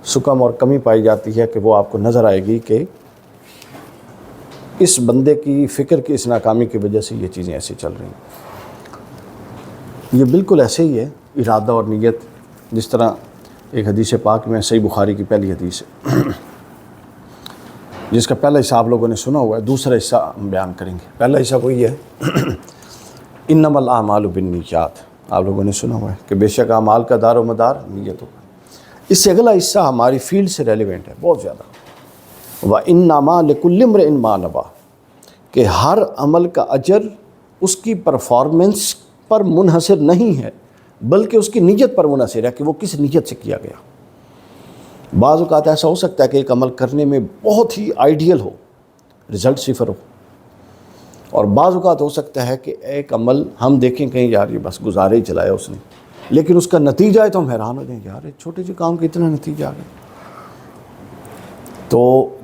سکم اور کمی پائی جاتی ہے کہ وہ آپ کو نظر آئے گی کہ اس بندے کی فکر کی اس ناکامی کی وجہ سے یہ چیزیں ایسی چل رہی ہیں۔ یہ بالکل ایسے ہی ہے ارادہ اور نیت، جس طرح ایک حدیث پاک میں صحیح بخاری کی پہلی حدیث ہے جس کا پہلا حصہ آپ لوگوں نے سنا ہوا ہے، دوسرا حصہ ہم بیان کریں گے۔ پہلا حصہ وہی ہے انما الاعمال بالنیات، آپ لوگوں نے سنا ہوا ہے کہ بے شک اعمال کا دار و مدار نیتوں پر۔ اس سے اگلا حصہ ہماری فیلڈ سے ریلیونٹ ہے بہت زیادہ، وَإِنَّمَا لِكُلِّ امْرِئٍ مَا نَوَىٰ، کہ ہر عمل کا اجر اس کی پرفارمنس پر منحصر نہیں ہے بلکہ اس کی نیت پر منحصر ہے کہ وہ کس نیت سے کیا گیا۔ بعض اوقات ایسا ہو سکتا ہے کہ ایک عمل کرنے میں بہت ہی آئیڈیل ہو، رزلٹ صفر ہو، اور بعض اوقات ہو سکتا ہے کہ ایک عمل ہم دیکھیں کہیں یار یہ بس گزارے ہی چلایا اس نے، لیکن اس کا نتیجہ ہے تو ہم حیران ہو جائیں، یار چھوٹے سے کام کا اتنا نتیجہ آ گیا۔ تو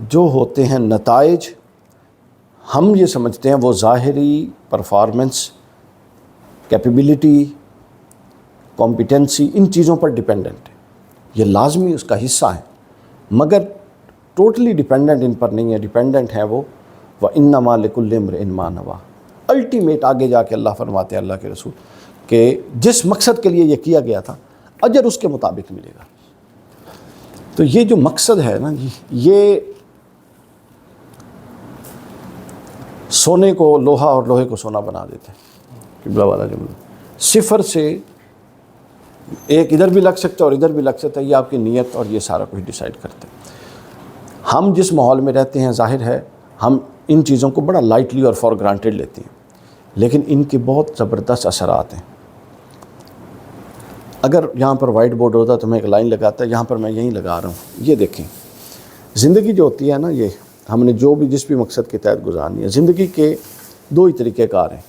جو ہوتے ہیں نتائج ہم یہ سمجھتے ہیں وہ ظاہری پرفارمنس، کیپیبلٹی، کمپیٹنسی، ان چیزوں پر ڈیپینڈنٹ ہے، یہ لازمی اس کا حصہ ہے، مگر ٹوٹلی ڈیپینڈنٹ ان پر نہیں ہے۔ ڈیپینڈنٹ ہے وہ وَإِنَّمَا لِكُلِّ امْرِئٍ مَا نَوَىٰ، الٹیمیٹ آگے جا کے اللہ فرماتے ہیں، اللہ کے رسول، کہ جس مقصد کے لیے یہ کیا گیا تھا اجر اس کے مطابق ملے گا۔ تو یہ جو مقصد ہے نا، یہ سونے کو لوہا اور لوہے کو سونا بنا دیتے ہیں، قبلہ والا جملہ، صفر سے ایک ادھر بھی لگ سکتا ہے اور ادھر بھی لگ سکتا ہے، یہ آپ کی نیت اور یہ سارا کچھ ڈیسائیڈ کرتے ہیں۔ ہم جس ماحول میں رہتے ہیں ظاہر ہے ہم ان چیزوں کو بڑا لائٹلی اور فار گرانٹیڈ لیتے ہیں، لیکن ان کے بہت زبردست اثرات ہیں۔ اگر یہاں پر وائٹ بورڈ ہوتا تو میں ایک لائن لگاتا، یہاں پر میں یہیں لگا رہا ہوں۔ یہ دیکھیں، زندگی جو ہوتی ہے نا، یہ ہم نے جو بھی جس بھی مقصد کے تحت گزارنی ہے، زندگی کے دو ہی طریقہ کار ہیں۔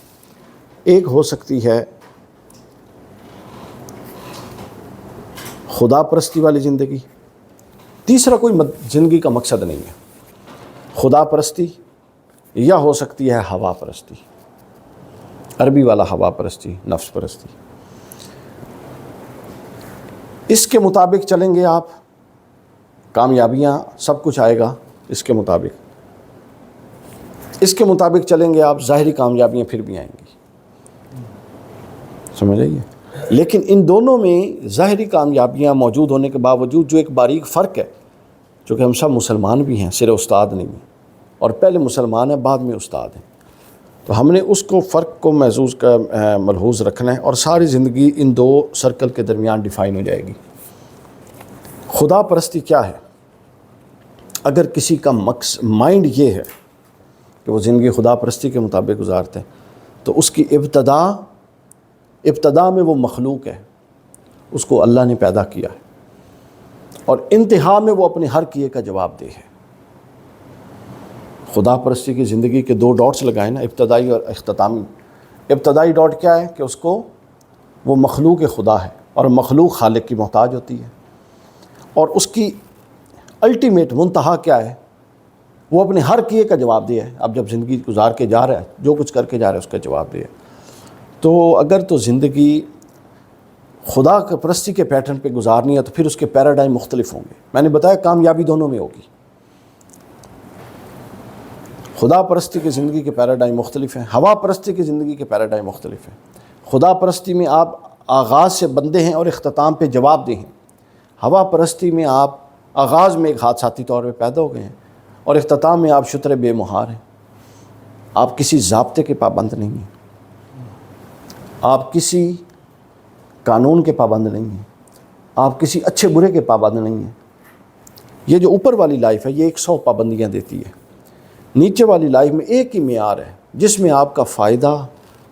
ایک ہو سکتی ہے خدا پرستی والی زندگی، تیسرا کوئی زندگی کا مقصد نہیں ہے، خدا پرستی، یا ہو سکتی ہے ہوا پرستی، عربی والا ہوا پرستی، نفس پرستی۔ اس کے مطابق چلیں گے آپ، کامیابیاں سب کچھ آئے گا اس کے مطابق، اس کے مطابق چلیں گے آپ، ظاہری کامیابیاں پھر بھی آئیں گی، سمجھ رہی ہے؟ لیکن ان دونوں میں ظاہری کامیابیاں موجود ہونے کے باوجود جو ایک باریک فرق ہے، چونکہ ہم سب مسلمان بھی ہیں، صرف استاد نہیں ہیں، اور پہلے مسلمان ہیں بعد میں استاد ہیں، تو ہم نے اس کو فرق کو ملحوظ رکھنا ہے، اور ساری زندگی ان دو سرکل کے درمیان ڈیفائن ہو جائے گی۔ خدا پرستی کیا ہے؟ اگر کسی کا مائنڈ یہ ہے کہ وہ زندگی خدا پرستی کے مطابق گزارتے ہیں، تو اس کی ابتدا میں وہ مخلوق ہے، اس کو اللہ نے پیدا کیا ہے، اور انتہا میں وہ اپنے ہر کیے کا جواب دہ ہے۔ خدا پرستی کی زندگی کے دو ڈاٹس لگائیں نا، ابتدائی اور اختتامی۔ ابتدائی ڈاٹ کیا ہے کہ اس کو وہ مخلوق خدا ہے، اور مخلوق خالق کی محتاج ہوتی ہے، اور اس کی الٹیمیٹ منتہا کیا ہے؟ وہ اپنے ہر کیے کا جواب دہ ہے۔ اب جب زندگی گزار کے جا رہا ہے، جو کچھ کر کے جا رہا ہے اس کا جواب دہ ہے۔ تو اگر تو زندگی خدا کا پرستی کے پیٹرن پہ گزارنی ہے تو پھر اس کے پیراڈائم مختلف ہوں گے۔ میں نے بتایا کامیابی دونوں میں ہوگی، خدا پرستی کی زندگی کے پیراڈائم مختلف ہیں، ہوا پرستی کی زندگی کے پیراڈائم مختلف ہیں۔ خدا پرستی میں آپ آغاز سے بندے ہیں اور اختتام پہ جواب دہ ہیں، ہوا پرستی میں آپ آغاز میں ایک حادثاتی طور پہ پیدا ہو گئے ہیں، اور اختتام میں آپ شتر بے مہار ہیں۔ آپ کسی ضابطے کے پابند نہیں ہیں، آپ کسی قانون کے پابند نہیں ہیں، آپ کسی اچھے برے کے پابند نہیں ہیں۔ یہ جو اوپر والی لائف ہے یہ 100 پابندیاں دیتی ہے، نیچے والی لائف میں ایک ہی معیار ہے جس میں آپ کا فائدہ،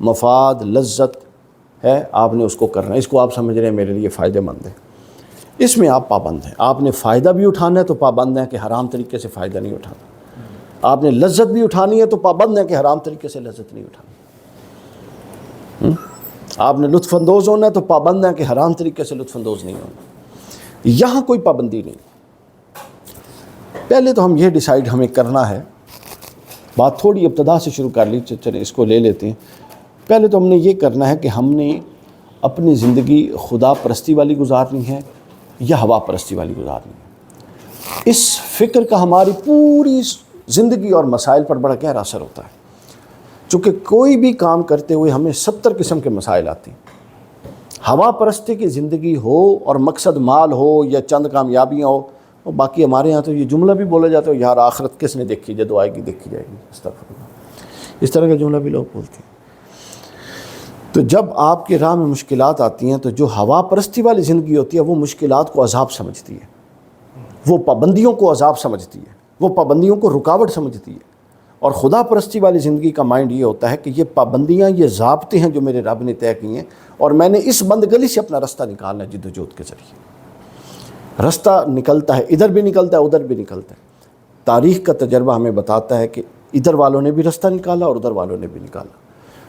مفاد، لذت ہے، آپ نے اس کو کرنا ہے، اس کو آپ سمجھ رہے ہیں میرے لیے فائدہ مند ہے، اس میں آپ پابند ہیں۔ آپ نے فائدہ بھی اٹھانا ہے تو پابند ہیں کہ حرام طریقے سے فائدہ نہیں اٹھانا، آپ نے لذت بھی اٹھانی ہے تو پابند ہیں کہ حرام طریقے سے لذت نہیں اٹھانی، آپ نے لطف اندوز ہونا ہے تو پابند ہیں کہ حرام طریقے سے لطف اندوز نہیں ہونا۔ یہاں کوئی پابندی نہیں۔ پہلے تو ہم یہ ڈیسائیڈ ہمیں کرنا ہے، بات تھوڑی ابتدا سے شروع کر لی، چلیں اس کو لے لیتے ہیں۔ پہلے تو ہم نے یہ کرنا ہے کہ ہم نے اپنی زندگی خدا پرستی والی گزارنی ہے یا ہوا پرستی والی گزارنی ہے۔ اس فکر کا ہماری پوری زندگی اور مسائل پر بڑا گہرا اثر ہوتا ہے، چونکہ کوئی بھی کام کرتے ہوئے ہمیں 70 قسم کے مسائل آتے ہیں۔ ہوا پرستی کی زندگی ہو اور مقصد مال ہو یا چند کامیابیاں ہو، اور باقی ہمارے ہاں تو یہ جملہ بھی بولا جاتا ہے، یار آخرت کس نے دیکھی، جدو آئے گی دیکھی جائے گی، استغفر اللہ، اس طرح کا جملہ بھی لوگ بولتے ہیں۔ تو جب آپ کی راہ میں مشکلات آتی ہیں تو جو ہوا پرستی والی زندگی ہوتی ہے وہ مشکلات کو عذاب سمجھتی ہے، وہ پابندیوں کو عذاب سمجھتی ہے، وہ پابندیوں کو رکاوٹ سمجھتی ہے۔ اور خدا پرستی والی زندگی کا مائنڈ یہ ہوتا ہے کہ یہ پابندیاں، یہ ضابطے ہیں جو میرے رب نے طے کی ہیں، اور میں نے اس بند گلی سے اپنا رستہ نکالنا ہے جد و جہد کے ذریعے۔ رستہ نکلتا ہے، ادھر بھی نکلتا ہے ادھر بھی نکلتا ہے۔ تاریخ کا تجربہ ہمیں بتاتا ہے کہ ادھر والوں نے بھی رستہ نکالا اور ادھر والوں نے بھی نکالا،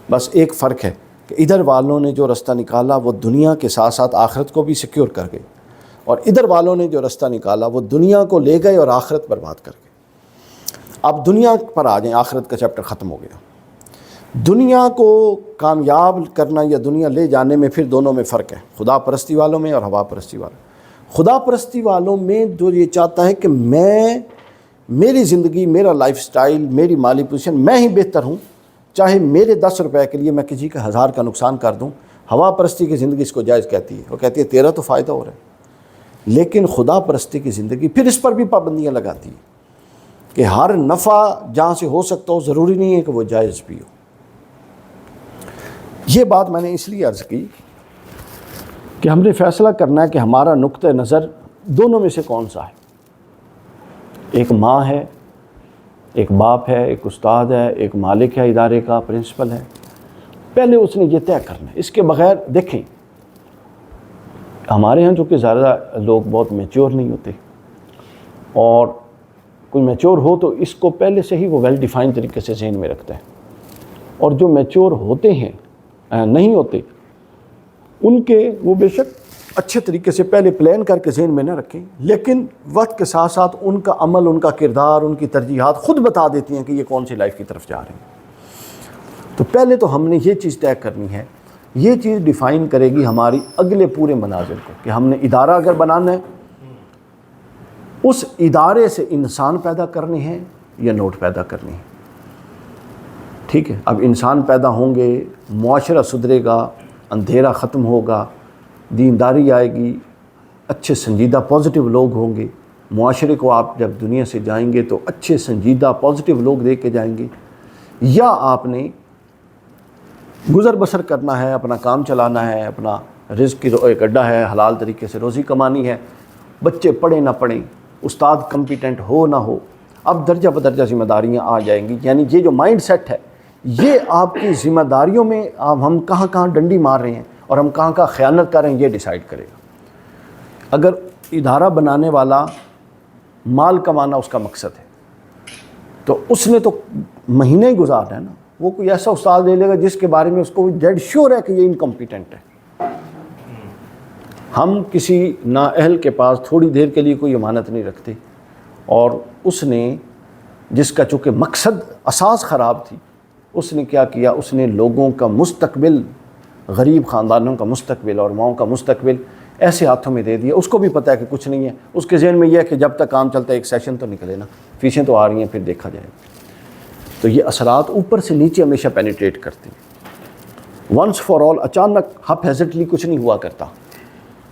بس ایک فرق ہے کہ ادھر والوں نے جو رستہ نکالا وہ دنیا کے ساتھ ساتھ آخرت کو بھی سیکیور کر گئے، اور ادھر والوں نے جو رستہ نکالا وہ دنیا کو لے گئے اور آخرت برباد کر گئے۔ اب دنیا پر آ جائیں، آخرت کا چیپٹر ختم ہو گیا۔ دنیا کو کامیاب کرنا یا دنیا لے جانے میں پھر دونوں میں فرق ہے، خدا پرستی والوں میں اور ہوا پرستی والوں۔ خدا پرستی والوں میں جو یہ چاہتا ہے کہ میری زندگی، میرا لائف سٹائل، میری مالی پوزیشن، میں ہی بہتر ہوں، چاہے میرے 10 روپے کے لیے میں کسی کا 1000 کا نقصان کر دوں۔ ہوا پرستی کی زندگی اس کو جائز کہتی ہے، وہ کہتی ہے تیرا تو فائدہ ہو رہا ہے۔ لیکن خدا پرستی کی زندگی پھر اس پر بھی پابندیاں لگاتی ہے کہ ہر نفع جہاں سے ہو سکتا ہو ضروری نہیں ہے کہ وہ جائز بھی ہو۔ یہ بات میں نے اس لیے عرض کی کہ ہم نے فیصلہ کرنا ہے کہ ہمارا نقطہ نظر دونوں میں سے کون سا ہے۔ ایک ماں ہے، ایک باپ ہے، ایک استاد ہے، ایک مالک ہے ادارے کا، پرنسپل ہے۔ پہلے اس نے یہ طے کرنا ہے، اس کے بغیر دیکھیں ہمارے ہاں جو کہ زیادہ لوگ بہت میچور نہیں ہوتے، اور کوئی میچور ہو تو اس کو پہلے سے ہی وہ ویل ڈیفائن طریقے سے ذہن میں رکھتا ہے، اور جو میچور ہوتے ہیں نہیں ہوتے ان کے وہ بے شک اچھے طریقے سے پہلے پلان کر کے ذہن میں نہ رکھیں، لیکن وقت کے ساتھ ساتھ ان کا عمل، ان کا کردار، ان کی ترجیحات خود بتا دیتی ہیں کہ یہ کون سی لائف کی طرف جا رہے ہیں۔ تو پہلے تو ہم نے یہ چیز طے کرنی ہے، یہ چیز ڈیفائن کرے گی ہماری اگلے پورے مناظر کو، کہ ہم نے ادارہ اگر بنانا ہے، اس ادارے سے انسان پیدا کرنے ہیں یا نوٹ پیدا کرنے ہیں۔ ٹھیک ہے، اب انسان پیدا ہوں گے، معاشرہ سدھرے گا، اندھیرا ختم ہوگا، دینداری آئے گی، اچھے سنجیدہ پازیٹیو لوگ ہوں گے۔ معاشرے کو آپ جب دنیا سے جائیں گے تو اچھے سنجیدہ پازیٹیو لوگ دے کے جائیں گے، یا آپ نے گزر بسر کرنا ہے، اپنا کام چلانا ہے، اپنا رزق کی ایک اڈا ہے، حلال طریقے سے روزی کمانی ہے، بچے پڑھیں نہ پڑھیں، استاد کمپیٹنٹ ہو نہ ہو، اب درجہ بدرجہ ذمہ داریاں آ جائیں گی۔ یعنی یہ جو مائنڈ سیٹ ہے، یہ آپ کی ذمہ داریوں میں ہم کہاں کہاں ڈنڈی مار رہے ہیں اور ہم کہاں کہاں خیانت کر رہے ہیں، یہ ڈیسائیڈ کرے گا۔ اگر ادارہ بنانے والا مال کمانا اس کا مقصد ہے تو اس نے تو مہینے ہی گزارنا ہے نا، وہ کوئی ایسا استاد لے لے گا جس کے بارے میں اس کو ڈیڈ شیور ہے کہ یہ انکمپیٹنٹ ہے۔ ہم کسی نااہل کے پاس تھوڑی دیر کے لیے کوئی امانت نہیں رکھتے، اور اس نے جس کا چونکہ مقصد اساس خراب تھی، اس نے کیا کیا، اس نے لوگوں کا مستقبل، غریب خاندانوں کا مستقبل اور ماؤں کا مستقبل ایسے ہاتھوں میں دے دیا۔ اس کو بھی پتہ ہے کہ کچھ نہیں ہے، اس کے ذہن میں یہ ہے کہ جب تک کام چلتا ہے ایک سیشن تو نکلے نا، فیسیں تو آ رہی ہیں، پھر دیکھا جائے۔ تو یہ اثرات اوپر سے نیچے ہمیشہ پینیٹریٹ کرتے ہیں۔ ونس فار آل اچانک ہپ ہیزٹلی کچھ نہیں ہوا کرتا،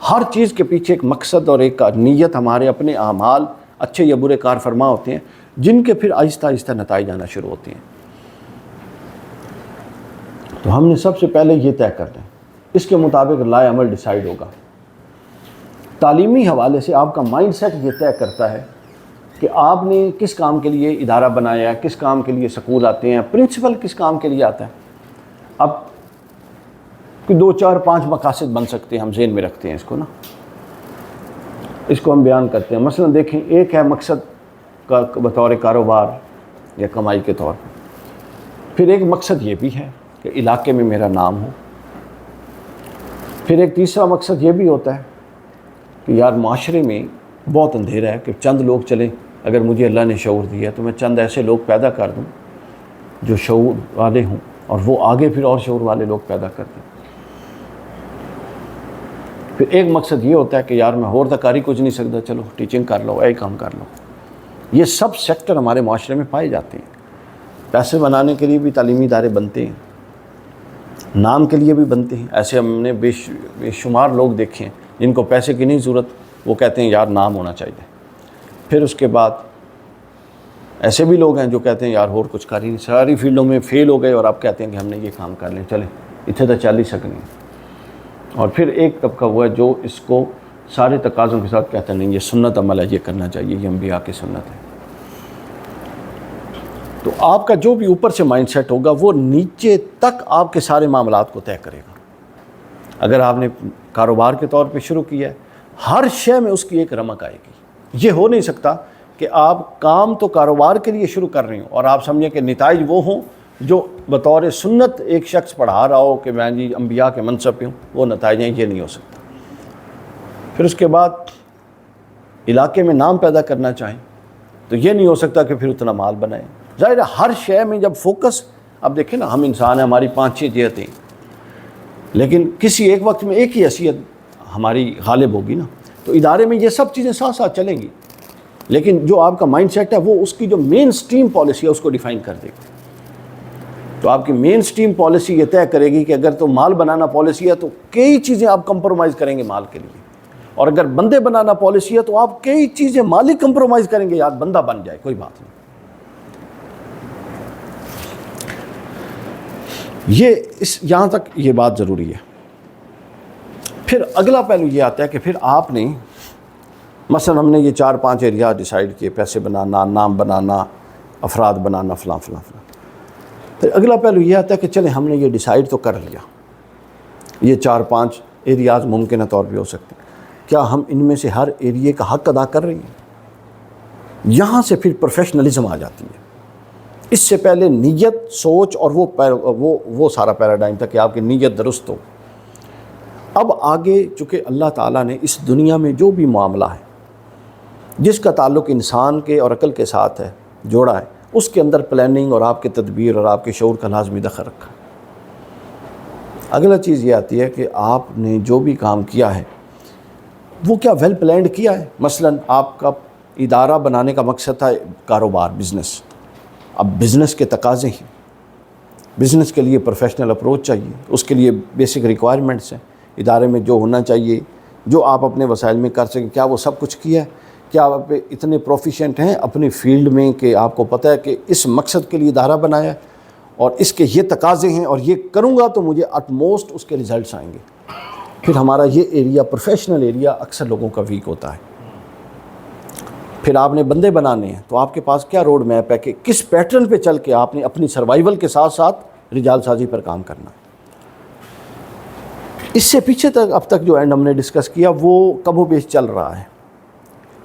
ہر چیز کے پیچھے ایک مقصد اور ایک نیت، ہمارے اپنے اعمال اچھے یا برے کار فرما ہوتے ہیں، جن کے پھر آہستہ آہستہ نتائج آنا شروع ہوتے ہیں۔ تو ہم نے سب سے پہلے یہ طے کرنا ہے، اس کے مطابق لائے عمل ڈیسائیڈ ہوگا۔ تعلیمی حوالے سے آپ کا مائنڈ سیٹ یہ طے کرتا ہے کہ آپ نے کس کام کے لیے ادارہ بنایا ہے، کس کام کے لیے سکول آتے ہیں، پرنسپل کس کام کے لیے آتا ہے۔ اب 2 4 5 مقاصد بن سکتے ہیں، ہم ذہن میں رکھتے ہیں اس کو نا، اس کو ہم بیان کرتے ہیں۔ مثلا دیکھیں، ایک ہے مقصد کا بطور کاروبار یا کمائی کے طور پر، پھر ایک مقصد یہ بھی ہے کہ علاقے میں میرا نام ہو، پھر ایک تیسرا مقصد یہ بھی ہوتا ہے کہ یار معاشرے میں بہت اندھیرا ہے، کہ چند لوگ چلیں، اگر مجھے اللہ نے شعور دیا تو میں چند ایسے لوگ پیدا کر دوں جو شعور والے ہوں، اور وہ آگے پھر اور شعور والے لوگ پیدا کر دیں۔ پھر ایک مقصد یہ ہوتا ہے کہ یار میں اور کاری کچھ نہیں سکتا، چلو ٹیچنگ کر لو، اے کام کر لو۔ یہ سب سیکٹر ہمارے معاشرے میں پائے جاتے ہیں۔ پیسے بنانے کے لیے بھی تعلیمی ادارے بنتے ہیں، نام کے لیے بھی بنتے ہیں۔ ایسے ہم نے بے شمار لوگ دیکھے ہیں جن کو پیسے کی نہیں ضرورت، وہ کہتے ہیں یار نام ہونا چاہیے۔ پھر اس کے بعد ایسے بھی لوگ ہیں جو کہتے ہیں یار اور کچھ کر ہی نہیں، ساری فیلڈوں میں فیل ہو گئے اور آپ کہتے ہیں کہ ہم نے یہ کام کر لیں، چلیں اتنے تو چل ہی سکنے۔ اور پھر ایک طبقہ ہوا ہے جو اس کو سارے تقاضوں کے ساتھ کہتا ہے نہیں یہ سنت عمل ہے، یہ کرنا چاہیے، یہ انبیاء کی سنت ہے۔ تو آپ کا جو بھی اوپر سے مائنڈ سیٹ ہوگا وہ نیچے تک آپ کے سارے معاملات کو طے کرے گا۔ اگر آپ نے کاروبار کے طور پہ شروع کیا ہے، ہر شے میں اس کی ایک رمق آئے گی۔ یہ ہو نہیں سکتا کہ آپ کام تو کاروبار کے لیے شروع کر رہے ہوں اور آپ سمجھیں کہ نتائج وہ ہوں جو بطور سنت ایک شخص پڑھا رہا ہو کہ میں جی انبیاء کے منصب پہ ہوں، وہ نتائج ہیں، یہ نہیں ہو سکتا۔ پھر اس کے بعد علاقے میں نام پیدا کرنا چاہیں تو یہ نہیں ہو سکتا کہ پھر اتنا مال بنائیں۔ ظاہر ہے ہر شے میں جب فوکس، اب دیکھیں نا ہم انسان ہیں، ہماری 5-6 جہتیں، لیکن کسی ایک وقت میں ایک ہی حیثیت ہماری غالب ہوگی نا، تو ادارے میں یہ سب چیزیں ساتھ ساتھ چلیں گی، لیکن جو آپ کا مائنڈ سیٹ ہے وہ اس کی جو مین سٹریم پالیسی ہے اس کو ڈیفائن کر دے گی۔ تو آپ کی مین سٹریم پالیسی یہ طے کرے گی کہ اگر تو مال بنانا پالیسی ہے تو کئی چیزیں آپ کمپرومائز کریں گے مال کے لیے، اور اگر بندے بنانا پالیسی ہے تو آپ کئی چیزیں مالی کمپرومائز کریں گے، یار بندہ بن جائے کوئی بات نہیں۔ یہاں تک یہ بات ضروری ہے۔ پھر اگلا پہلو یہ آتا ہے کہ پھر آپ نے مثلا ہم نے یہ 4-5 ایریا ڈیسائیڈ کیے، پیسے بنانا، نام بنانا، افراد بنانا، فلاں فلاں فلاں۔ پھر اگلا پہلو یہ آتا ہے کہ چلیں ہم نے یہ ڈیسائیڈ تو کر لیا، یہ 4-5 ایریاز ممکنہ طور پہ ہو سکتے ہیں، کیا ہم ان میں سے ہر ایریے کا حق ادا کر رہے ہیں؟ یہاں سے پھر پروفیشنلزم آ جاتی ہے۔ اس سے پہلے نیت، سوچ اور وہ سارا پیراڈائم تھا کہ آپ کی نیت درست ہو۔ اب آگے چونکہ اللہ تعالیٰ نے اس دنیا میں جو بھی معاملہ ہے جس کا تعلق انسان کے اور عقل کے ساتھ ہے، جوڑا ہے، اس کے اندر پلاننگ اور آپ کے تدبیر اور آپ کے شعور کا لازمی دخل رکھا۔ اگلا چیز یہ آتی ہے کہ آپ نے جو بھی کام کیا ہے وہ کیا ویل پلانڈ کیا ہے؟ مثلا آپ کا ادارہ بنانے کا مقصد تھا کاروبار، بزنس۔ اب بزنس کے تقاضے ہیں، بزنس کے لیے پروفیشنل اپروچ چاہیے، اس کے لیے بیسک ریکوائرمنٹس ہیں، ادارے میں جو ہونا چاہیے، جو آپ اپنے وسائل میں کر سکیں، کیا وہ سب کچھ کیا ہے؟ کیا آپ اتنے پروفیشینٹ ہیں اپنی فیلڈ میں کہ آپ کو پتہ ہے کہ اس مقصد کے لیے ادارہ بنایا ہے اور اس کے یہ تقاضے ہیں اور یہ کروں گا تو مجھے اٹ موسٹ اس کے ریزلٹس آئیں گے۔ پھر ہمارا یہ ایریا، پروفیشنل ایریا، اکثر لوگوں کا ویک ہوتا ہے۔ پھر آپ نے بندے بنانے ہیں تو آپ کے پاس کیا روڈ میپ ہے کہ کس پیٹرن پہ چل کے آپ نے اپنی سروائیول کے ساتھ ساتھ رجال سازی پر کام کرنا ہے۔ اس سے پیچھے تک اب تک جو اینڈ ہم نے ڈسکس کیا وہ کم و بیش چل رہا ہے،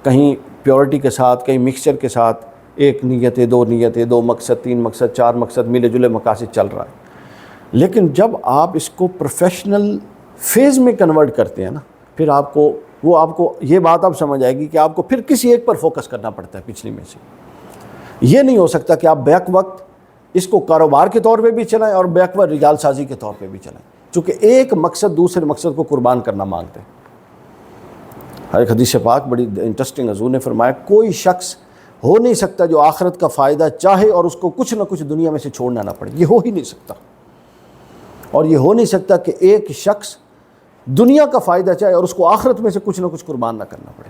کہیں پیورٹی کے ساتھ، کہیں مکسچر کے ساتھ، ایک نیتیں، 2 نیتیں، 2 مقصد، 3 مقصد، 4 مقصد، ملے جلے مقاصد چل رہا ہے۔ لیکن جب آپ اس کو پروفیشنل فیز میں کنورٹ کرتے ہیں نا، پھر آپ کو یہ بات اب سمجھ آئے گی کہ آپ کو پھر کسی ایک پر فوکس کرنا پڑتا ہے پچھلی میں سے۔ یہ نہیں ہو سکتا کہ آپ بیک وقت اس کو کاروبار کے طور پہ بھی چلائیں اور بیک وقت رجال سازی کے طور پہ بھی چلائیں، چونکہ ایک مقصد دوسرے مقصد کو قربان کرنا مانگتے ہیں۔ ایک حدیث پاک بڑی انٹرسٹنگ، حضور نے فرمایا کوئی شخص ہو نہیں سکتا جو آخرت کا فائدہ چاہے اور اس کو کچھ نہ کچھ دنیا میں سے چھوڑنا نہ پڑے، یہ ہو ہی نہیں سکتا۔ اور یہ ہو نہیں سکتا کہ ایک شخص دنیا کا فائدہ چاہے اور اس کو آخرت میں سے کچھ نہ کچھ قربان نہ کرنا پڑے۔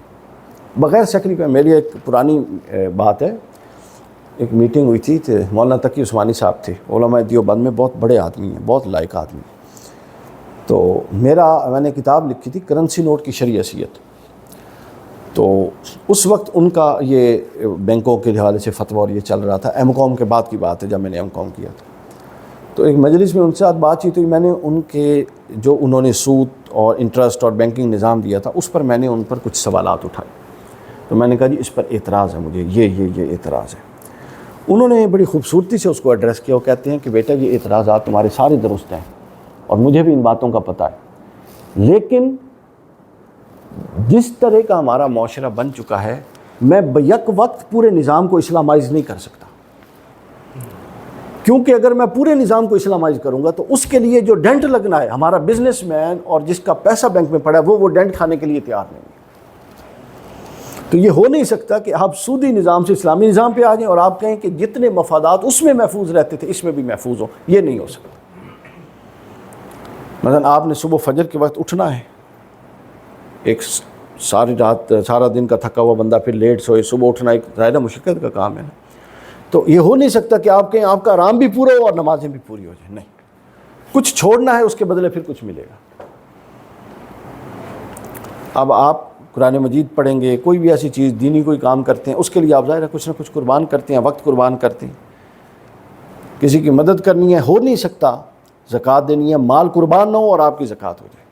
بغیر سیکری پہ میری ایک پرانی بات ہے، ایک میٹنگ ہوئی تھی، مولانا تقی عثمانی صاحب تھے، علماء دیوبند میں بہت بڑے آدمی ہیں، بہت لائق آدمی۔ تو میں نے کتاب لکھی تھی کرنسی نوٹ کی شرعی حیثیت۔ تو اس وقت ان کا یہ بینکوں کے حوالے سے فتویٰ اور یہ چل رہا تھا، ایم کام کے بعد کی بات ہے جب میں نے ایم کام کیا تھا۔ تو ایک مجلس میں ان سے بات چیت ہوئی، میں نے ان کے جو انہوں نے سود اور انٹرسٹ اور بینکنگ نظام دیا تھا اس پر میں نے ان پر کچھ سوالات اٹھائے۔ تو میں نے کہا جی اس پر اعتراض ہے مجھے، یہ اعتراض ہے۔ انہوں نے بڑی خوبصورتی سے اس کو ایڈریس کیا، وہ کہتے ہیں کہ بیٹا یہ اعتراضات تمہارے سارے درست ہیں اور مجھے بھی ان باتوں کا پتہ ہے، لیکن جس طرح کا ہمارا معاشرہ بن چکا ہے میں بیک وقت پورے نظام کو اسلامائز نہیں کر سکتا۔ کیونکہ اگر میں پورے نظام کو اسلامائز کروں گا تو اس کے لیے جو ڈینٹ لگنا ہے، ہمارا بزنس مین اور جس کا پیسہ بینک میں پڑا ہے وہ ڈینٹ کھانے کے لیے تیار نہیں ہے۔ تو یہ ہو نہیں سکتا کہ آپ سودی نظام سے اسلامی نظام پہ آ جائیں اور آپ کہیں کہ جتنے مفادات اس میں محفوظ رہتے تھے اس میں بھی محفوظ ہوں، یہ نہیں ہو سکتا۔ مثلا آپ نے صبح فجر کے وقت اٹھنا ہے، ایک ساری رات سارا دن کا تھکا ہوا بندہ پھر لیٹ سوئے، صبح اٹھنا ایک ظاہرہ مشقت کا کام ہے نا۔ تو یہ ہو نہیں سکتا کہ آپ کہیں آپ کا آرام بھی پورا ہو اور نمازیں بھی پوری ہو جائیں، نہیں، کچھ چھوڑنا ہے، اس کے بدلے پھر کچھ ملے گا۔ اب آپ قرآن مجید پڑھیں گے، کوئی بھی ایسی چیز دینی کوئی کام کرتے ہیں، اس کے لیے آپ ظاہر ہے کچھ نہ کچھ قربان کرتے ہیں، وقت قربان کرتے ہیں، کسی کی مدد کرنی ہے، ہو نہیں سکتا زکوٰۃ دینی ہے مال قربان نہ ہو اور آپ کی زکوٰۃ ہو جائے۔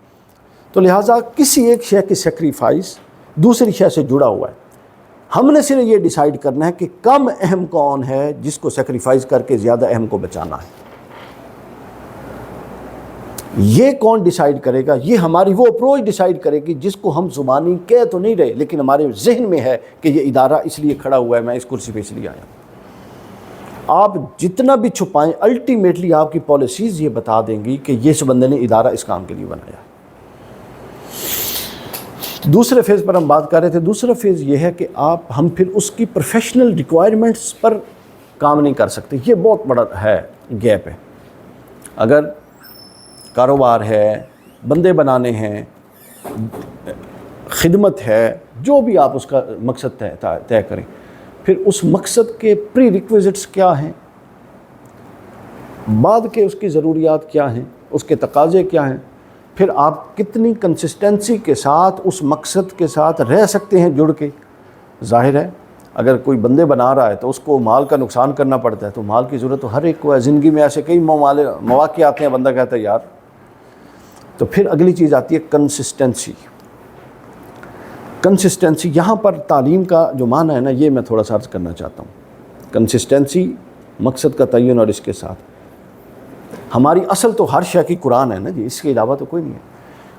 تو لہٰذا کسی ایک شے کی سیکریفائس دوسری شے سے جڑا ہوا ہے۔ ہم نے صرف یہ ڈیسائیڈ کرنا ہے کہ کم اہم کون ہے جس کو سیکریفائز کر کے زیادہ اہم کو بچانا ہے۔ یہ کون ڈیسائیڈ کرے گا؟ یہ ہماری وہ اپروچ ڈیسائیڈ کرے گی جس کو ہم زبانی کہہ تو نہیں رہے لیکن ہمارے ذہن میں ہے کہ یہ ادارہ اس لیے کھڑا ہوا ہے، میں اس کرسی پہ اس لیے آیا ہوں۔ آپ جتنا بھی چھپائیں، الٹیمیٹلی آپ کی پالیسیز یہ بتا دیں گی کہ یہ اس بندے نے ادارہ اس کام کے لیے بنایا۔ دوسرے فیز پر ہم بات کر رہے تھے۔ دوسرا فیز یہ ہے کہ ہم پھر اس کی پروفیشنل ریکوائرمنٹس پر کام نہیں کر سکتے۔ یہ بہت بڑا ہے، گیپ ہے۔ اگر کاروبار ہے، بندے بنانے ہیں، خدمت ہے، جو بھی آپ اس کا مقصد طے کریں، پھر اس مقصد کے پری ریکویزٹس کیا ہیں، بعد کے اس کی ضروریات کیا ہیں، اس کے تقاضے کیا ہیں، پھر آپ کتنی کنسسٹنسی کے ساتھ اس مقصد کے ساتھ رہ سکتے ہیں جڑ کے۔ ظاہر ہے اگر کوئی بندے بنا رہا ہے تو اس کو مال کا نقصان کرنا پڑتا ہے، تو مال کی ضرورت تو ہر ایک کو ہے۔ زندگی میں ایسے کئی مواقع آتے ہیں بندہ کہتا ہے یار، تو پھر اگلی چیز آتی ہے کنسسٹنسی۔ کنسسٹنسی یہاں پر تعلیم کا جو معنی ہے نا، یہ میں تھوڑا سا عرض کرنا چاہتا ہوں۔ کنسسٹنسی، مقصد کا تعین اور اس کے ساتھ ہماری اصل تو ہر شے کی قرآن ہے نا جی، اس کے علاوہ تو کوئی نہیں ہے۔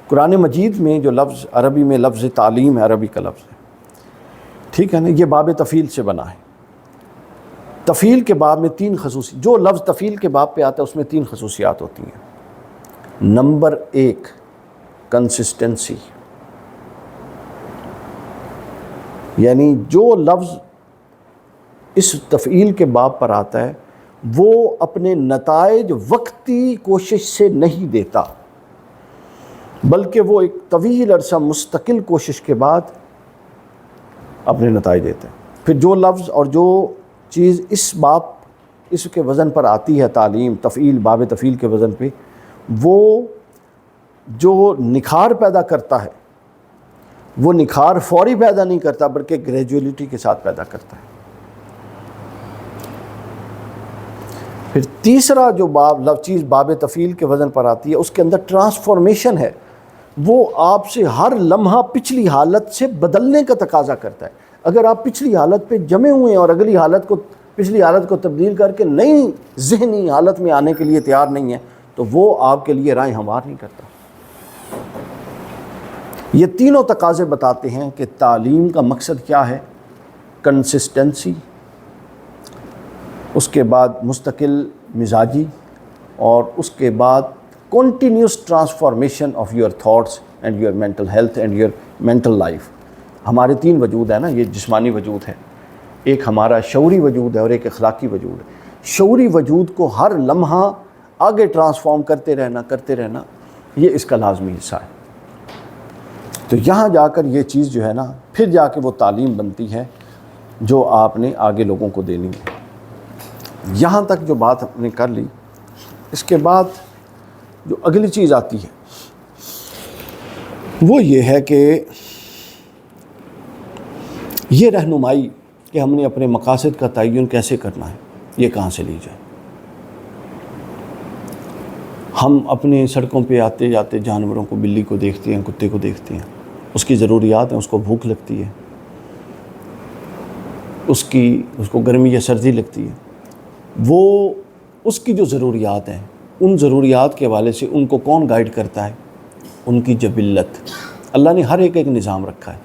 قرآن مجید میں جو لفظ عربی میں لفظ تعلیم ہے، عربی کا لفظ ہے، ٹھیک ہے نا، یہ باب تفعیل سے بنا ہے۔ تفعیل کے باب میں تین خصوصیات، جو لفظ تفعیل کے باب پہ آتا ہے اس میں تین خصوصیات ہوتی ہیں۔ نمبر ایک، کنسسٹنسی، یعنی جو لفظ اس تفعیل کے باب پر آتا ہے وہ اپنے نتائج وقتی کوشش سے نہیں دیتا، بلکہ وہ ایک طویل عرصہ مستقل کوشش کے بعد اپنے نتائج دیتا ہے۔ پھر جو لفظ اور جو چیز اس کے وزن پر آتی ہے، تعلیم، تفعیل، باب تفعیل کے وزن پہ، وہ جو نکھار پیدا کرتا ہے، وہ نکھار فوری پیدا نہیں کرتا بلکہ گریجولیٹی کے ساتھ پیدا کرتا ہے۔ پھر تیسرا جو چیز باب تفعیل کے وزن پر آتی ہے، اس کے اندر ٹرانسفارمیشن ہے، وہ آپ سے ہر لمحہ پچھلی حالت سے بدلنے کا تقاضا کرتا ہے۔ اگر آپ پچھلی حالت پہ جمے ہوئے ہیں اور پچھلی حالت کو تبدیل کر کے نئی ذہنی حالت میں آنے کے لیے تیار نہیں ہے تو وہ آپ کے لیے راہ ہموار نہیں کرتا۔ یہ تینوں تقاضے بتاتے ہیں کہ تعلیم کا مقصد کیا ہے، کنسسٹنسی، اس کے بعد مستقل مزاجی، اور اس کے بعد continuous transformation of your thoughts and your mental health and your mental life. ہمارے تین وجود ہیں نا، یہ جسمانی وجود ہے، ایک ہمارا شعوری وجود ہے اور ایک اخلاقی وجود ہے۔ شعوری وجود کو ہر لمحہ آگے ٹرانسفارم کرتے رہنا یہ اس کا لازمی حصہ ہے۔ تو یہاں جا کر یہ چیز جو ہے نا، پھر جا کے وہ تعلیم بنتی ہے جو آپ نے آگے لوگوں کو دینی ہے۔ یہاں تک جو بات ہم نے کر لی، اس کے بعد جو اگلی چیز آتی ہے وہ یہ ہے کہ یہ رہنمائی کہ ہم نے اپنے مقاصد کا تعین کیسے کرنا ہے، یہ کہاں سے لی جائے۔ ہم اپنے سڑکوں پہ آتے جاتے جانوروں کو، بلی کو دیکھتے ہیں، کتے کو دیکھتے ہیں، اس کی ضروریات ہیں، اس کو بھوک لگتی ہے، اس کو گرمی یا سردی لگتی ہے، وہ اس کی جو ضروریات ہیں، ان ضروریات کے حوالے سے ان کو کون گائیڈ کرتا ہے؟ ان کی جبلت۔ اللہ نے ہر ایک نظام رکھا ہے،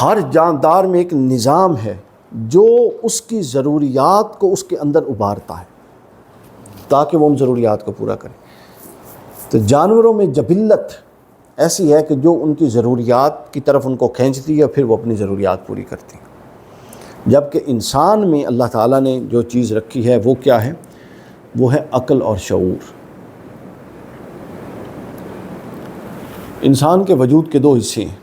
ہر جاندار میں ایک نظام ہے، جو اس کی ضروریات کو اس کے اندر ابھارتا ہے تاکہ وہ ان ضروریات کو پورا کرے۔ تو جانوروں میں جبلت ایسی ہے کہ جو ان کی ضروریات کی طرف ان کو کھینچتی ہے، پھر وہ اپنی ضروریات پوری کرتی ہیں۔ جبکہ انسان میں اللہ تعالیٰ نے جو چیز رکھی ہے وہ کیا ہے؟ وہ ہے عقل اور شعور۔ انسان کے وجود کے دو حصے ہیں،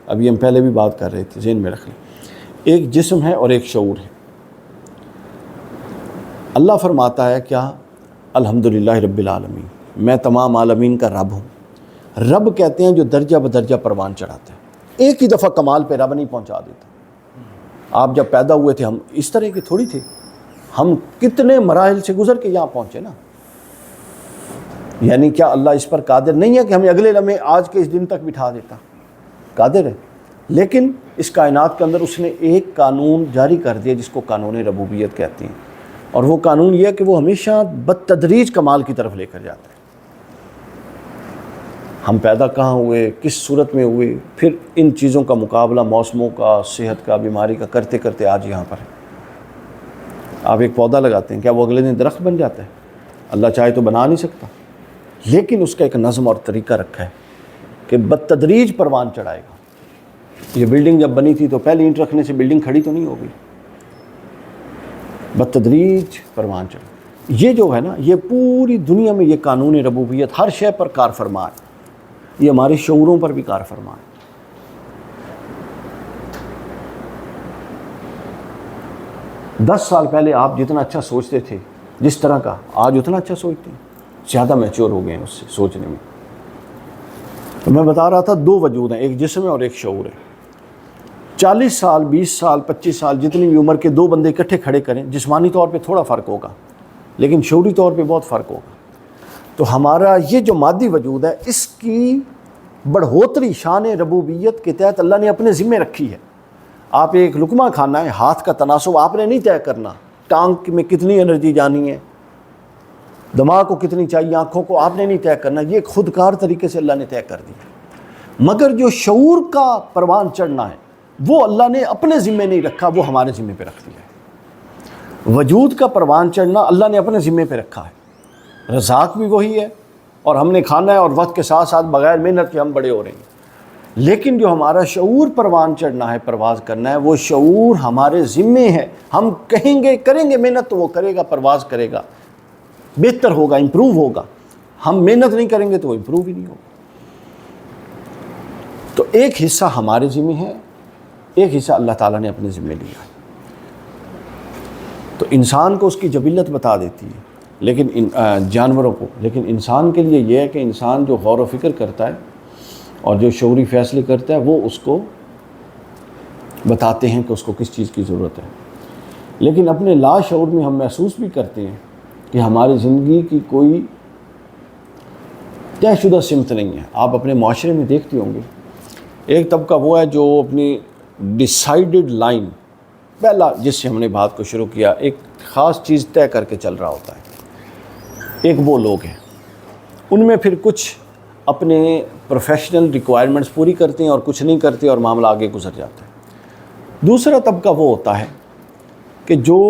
ابھی ہم پہلے بھی بات کر رہے تھے، ذہن میں رکھ لیں۔ ایک جسم ہے اور ایک شعور ہے۔ اللہ فرماتا ہے کیا؟ الحمدللہ رب العالمین، میں تمام عالمین کا رب ہوں۔ رب کہتے ہیں جو درجہ بدرجہ پروان چڑھاتا ہے، ایک ہی دفعہ کمال پہ رب نہیں پہنچا دیتا۔ آپ جب پیدا ہوئے تھے ہم اس طرح کے تھوڑی تھے، ہم کتنے مراحل سے گزر کے یہاں پہنچے نا۔ یعنی کیا اللہ اس پر قادر نہیں ہے کہ ہمیں اگلے لمحے آج کے اس دن تک بٹھا دیتا؟ قادر ہے، لیکن اس کائنات کے اندر اس نے ایک قانون جاری کر دیا جس کو قانون ربوبیت کہتے ہیں، اور وہ قانون یہ ہے کہ وہ ہمیشہ بتدریج کمال کی طرف لے کر جاتا ہے۔ ہم پیدا کہاں ہوئے، کس صورت میں ہوئے، پھر ان چیزوں کا مقابلہ موسموں کا، صحت کا، بیماری کا کرتے کرتے آج یہاں پر ہے۔ آپ ایک پودا لگاتے ہیں، کیا وہ اگلے دن درخت بن جاتا ہے؟ اللہ چاہے تو بنا نہیں سکتا، لیکن اس کا ایک نظم اور طریقہ رکھا ہے کہ بتدریج پروان چڑھائے گا۔ یہ بلڈنگ جب بنی تھی تو پہلے اینٹ رکھنے سے بلڈنگ کھڑی تو نہیں ہوگی، بتدریج پروان چڑھا۔ یہ جو ہے نا، یہ پوری دنیا میں یہ قانون ربوبیت ہر شے پر کار فرما ہے، یہ ہمارے شعوروں پر بھی کار فرما ہے۔ 10 سال پہلے آپ جتنا اچھا سوچتے تھے جس طرح کا، آج اتنا اچھا سوچتے ہیں، زیادہ میچور ہو گئے ہیں اس سے سوچنے میں۔ تو میں بتا رہا تھا دو وجود ہیں، ایک جسم ہے اور ایک شعور ہے۔ 40 سال، 20 سال، 25 سال، جتنی بھی عمر کے دو بندے اکٹھے کھڑے کریں، جسمانی طور پہ تھوڑا فرق ہوگا لیکن شعوری طور پہ بہت فرق ہوگا۔ تو ہمارا یہ جو مادی وجود ہے، اس کی بڑھوتری شان ربوبیت کے تحت اللہ نے اپنے ذمہ رکھی ہے۔ آپ ایک لقمہ کھانا ہے، ہاتھ کا تناسب آپ نے نہیں طے کرنا، ٹانگ میں کتنی انرجی جانی ہے، دماغ کو کتنی چاہیے، آنکھوں کو آپ نے نہیں طے کرنا، یہ خودکار طریقے سے اللہ نے طے کر دیا۔ مگر جو شعور کا پروان چڑھنا ہے وہ اللہ نے اپنے ذمہ نہیں رکھا، وہ ہمارے ذمہ پہ رکھ دیا ہے۔ وجود کا پروان چڑھنا اللہ نے اپنے ذمہ پہ رکھا ہے، رزاق بھی وہی ہے اور ہم نے کھانا ہے، اور وقت کے ساتھ ساتھ بغیر محنت کے ہم بڑے ہو رہے ہیں۔ لیکن جو ہمارا شعور پروان چڑھنا ہے، پرواز کرنا ہے، وہ شعور ہمارے ذمہ ہے۔ ہم کہیں گے کریں گے محنت تو وہ کرے گا، پرواز کرے گا، بہتر ہوگا، امپروو ہوگا۔ ہم محنت نہیں کریں گے تو وہ امپروو ہی نہیں ہوگا۔ تو ایک حصہ ہمارے ذمہ ہے، ایک حصہ اللہ تعالیٰ نے اپنے ذمہ لیا ہے۔ تو انسان کو اس کی جبلت بتا دیتی ہے، لیکن جانوروں کو، لیکن انسان کے لیے یہ ہے کہ انسان جو غور و فکر کرتا ہے اور جو شعوری فیصلے کرتا ہے وہ اس کو بتاتے ہیں کہ اس کو کس چیز کی ضرورت ہے۔ لیکن اپنے لا شعور میں ہم محسوس بھی کرتے ہیں کہ ہماری زندگی کی کوئی طے شدہ سمت نہیں ہے۔ آپ اپنے معاشرے میں دیکھتے ہوں گے، ایک طبقہ وہ ہے جو اپنی ڈیسائیڈڈ لائن، پہلا جس سے ہم نے بات کو شروع کیا، ایک خاص چیز طے کر کے چل رہا ہوتا ہے۔ ایک وہ لوگ ہیں، ان میں پھر کچھ اپنے پروفیشنل ریکوائرمنٹس پوری کرتے ہیں اور کچھ نہیں کرتے اور معاملہ آگے گزر جاتا ہے۔ دوسرا طبقہ وہ ہوتا ہے کہ جو